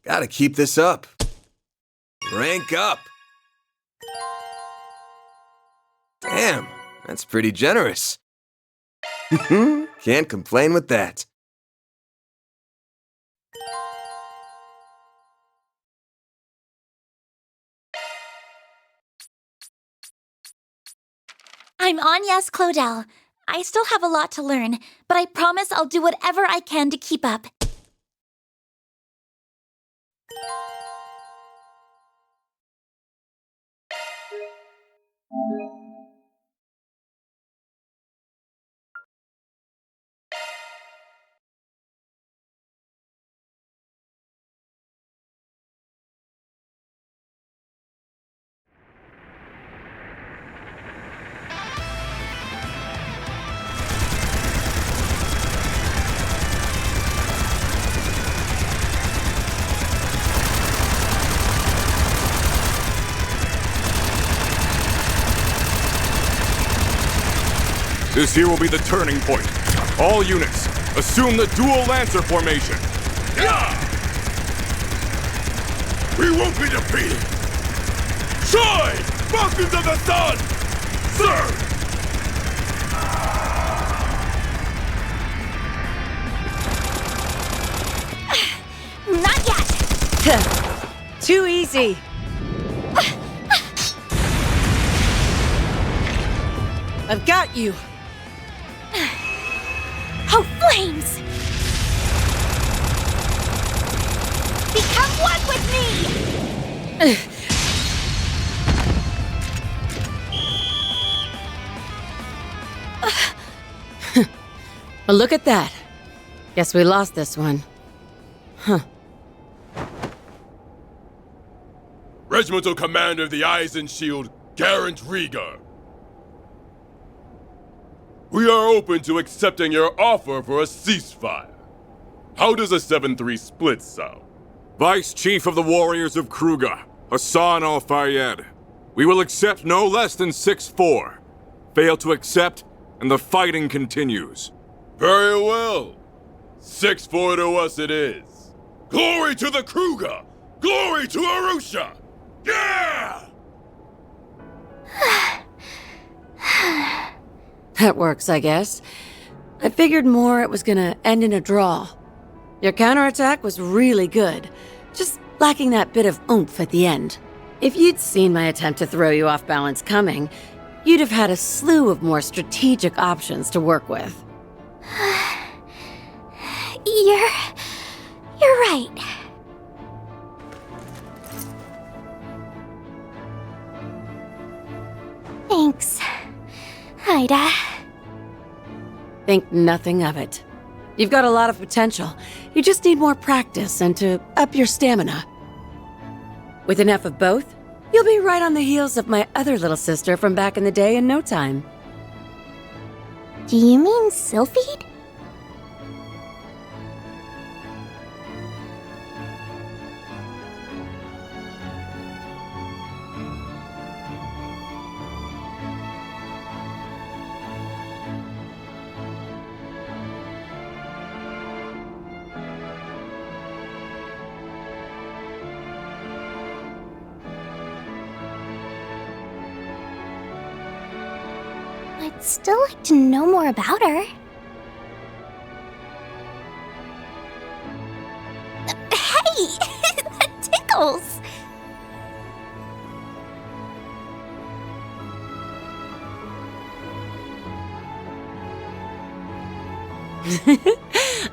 Gotta keep this up. Rank up. Damn, that's pretty generous. Can't complain with that. I'm Anya's Claudel. I still have a lot to learn, but I promise I'll do whatever I can to keep up. This here will be the turning point. All units, assume the dual Lancer formation. Yeah! We won't be defeated! Shine! Falcons of the Sun! Sir! too easy. I've got you. Oh, flames! Become one with me! Well, look at that. Guess we lost this one. Huh. Regimental Commander of the Eisen Shield, Garant Rieger. We are open to accepting your offer for a ceasefire. How does a 7-3 split sound? Vice Chief of the Warriors of Kruger, Hassan Al-Fayyad. We will accept no less than 6-4. Fail to accept, and the fighting continues. Very well. 6-4 to us it is. Glory to the Kruger! Glory to Arusha! Yeah! That works, I guess. I figured more it was gonna end in a draw. Your counterattack was really good, just lacking that bit of oomph at the end. If you'd seen my attempt to throw you off balance coming, you'd have had a slew of more strategic options to work with. You're right. Thanks, Ida. Think nothing of it. You've got a lot of potential. You just need more practice and to up your stamina. With enough of both, you'll be right on the heels of my other little sister from back in the day in no time. Do you mean Sylphide? I'd still like to know more about her. Hey! That tickles!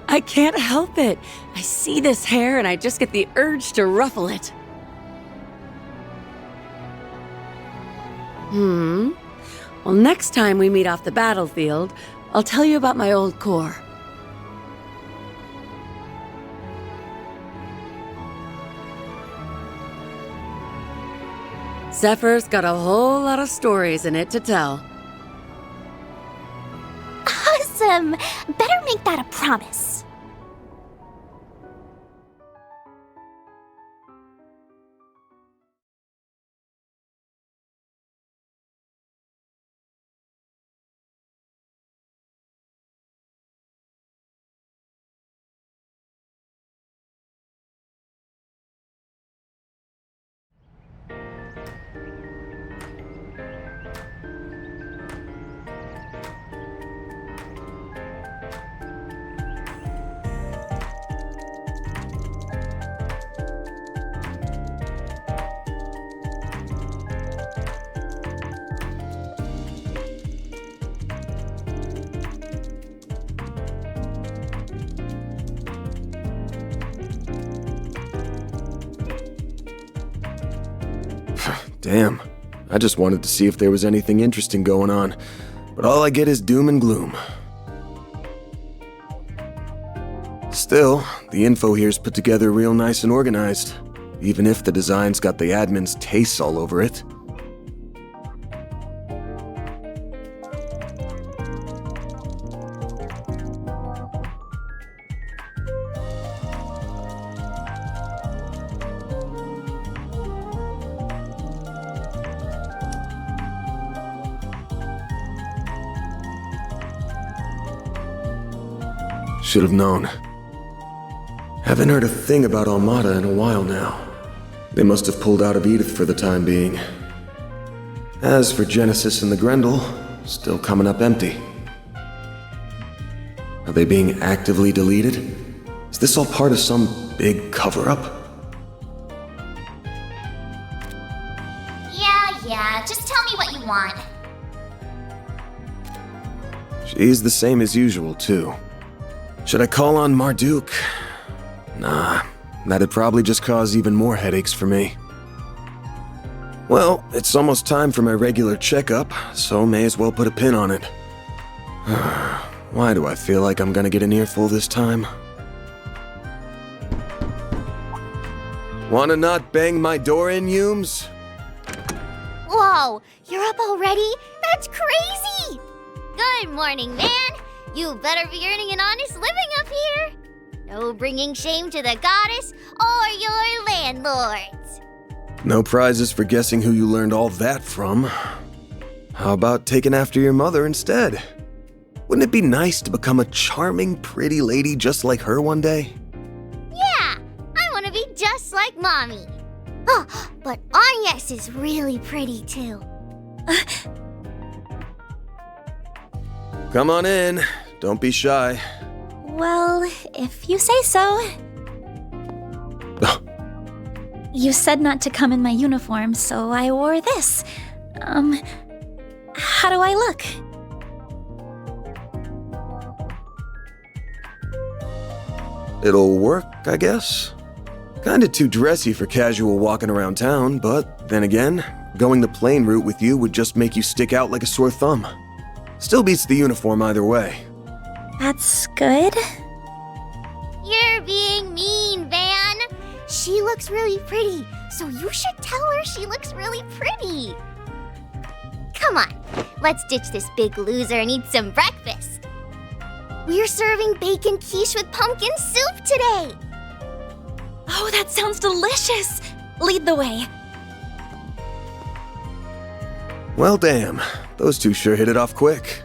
I can't help it. I see this hair and I just get the urge to ruffle it. Well, next time we meet off the battlefield, I'll tell you about my old Corps. Zephyr's got a whole lot of stories in it to tell. Awesome! Better make that a promise. Damn. I just wanted to see if there was anything interesting going on, but all I get is doom and gloom. Still, the info here's put together real nice and organized, even if the design's got the admin's tastes all over it. Should have known. Haven't heard a thing about Alada in a while now. They must have pulled out of Edith for the time being. As for Genesis and the Grendel, still coming up empty. Are they being actively deleted? Is this all part of some big cover-up? just tell me what you want. She's the same as usual, too. Should I call on Marduk? Nah, that'd probably just cause even more headaches for me. Well, it's almost time for my regular checkup, so may as well put a pin on it. Why do I feel like I'm gonna get an earful this time? Wanna not bang my door in, Yumes? Whoa, you're up already? That's crazy! Good morning, man. You better be earning an honest living up here. No bringing shame to the goddess or your landlords. No prizes for guessing who you learned all that from. How about taking after your mother instead? Wouldn't it be nice to become a charming, pretty lady just like her one day? Yeah, I want to be just like Mommy. Oh, but Agnes is really pretty too. Come on in. Don't be shy. Well, if you say so. You said not to come in my uniform, so I wore this. How do I look? It'll work, I guess. Kinda too dressy for casual walking around town, but then again, going the plain route with you would just make you stick out like a sore thumb. Still beats the uniform either way. That's good. You're being mean, Van. She looks really pretty, so you should tell her she looks really pretty. Come on, let's ditch this big loser and eat some breakfast. We're serving bacon quiche with pumpkin soup today. Oh, that sounds delicious. Lead the way. Well, damn. Those two sure hit it off quick.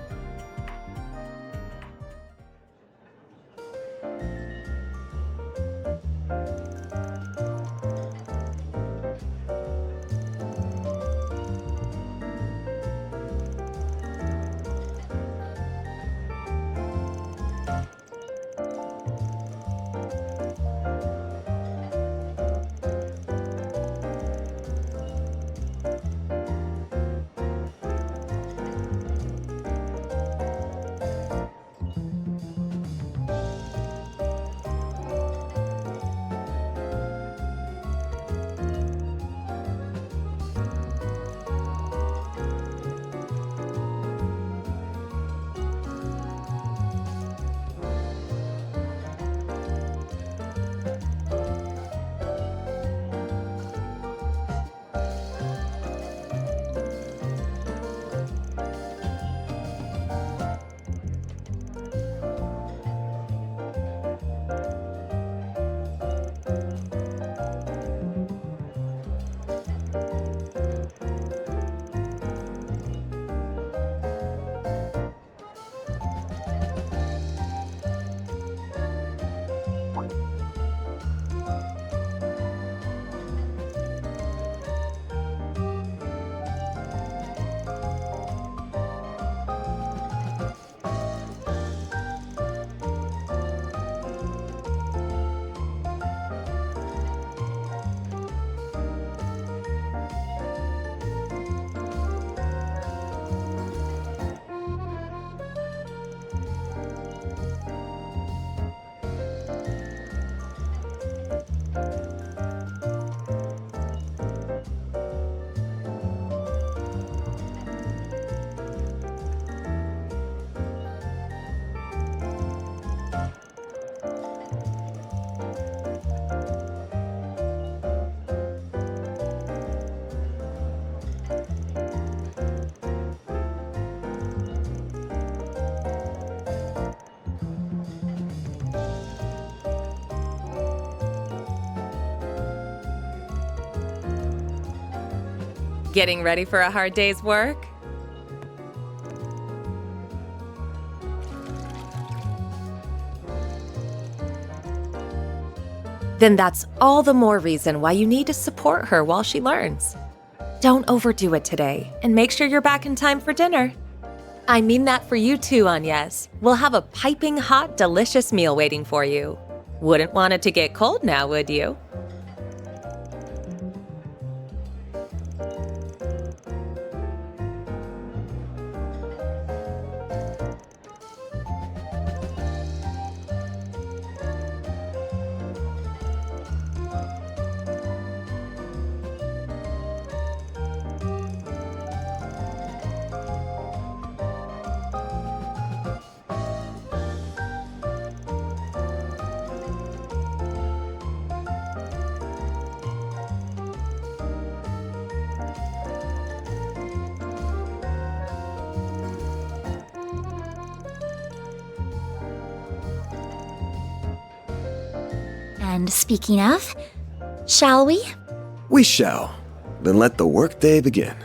Getting ready for a hard day's work? Then that's all the more reason why you need to support her while she learns. Don't overdo it today, and make sure you're back in time for dinner. I mean that for you too, Agnes. We'll have a piping hot, delicious meal waiting for you. Wouldn't want it to get cold now, would you? And speaking of, shall we? We shall. Then let the workday begin.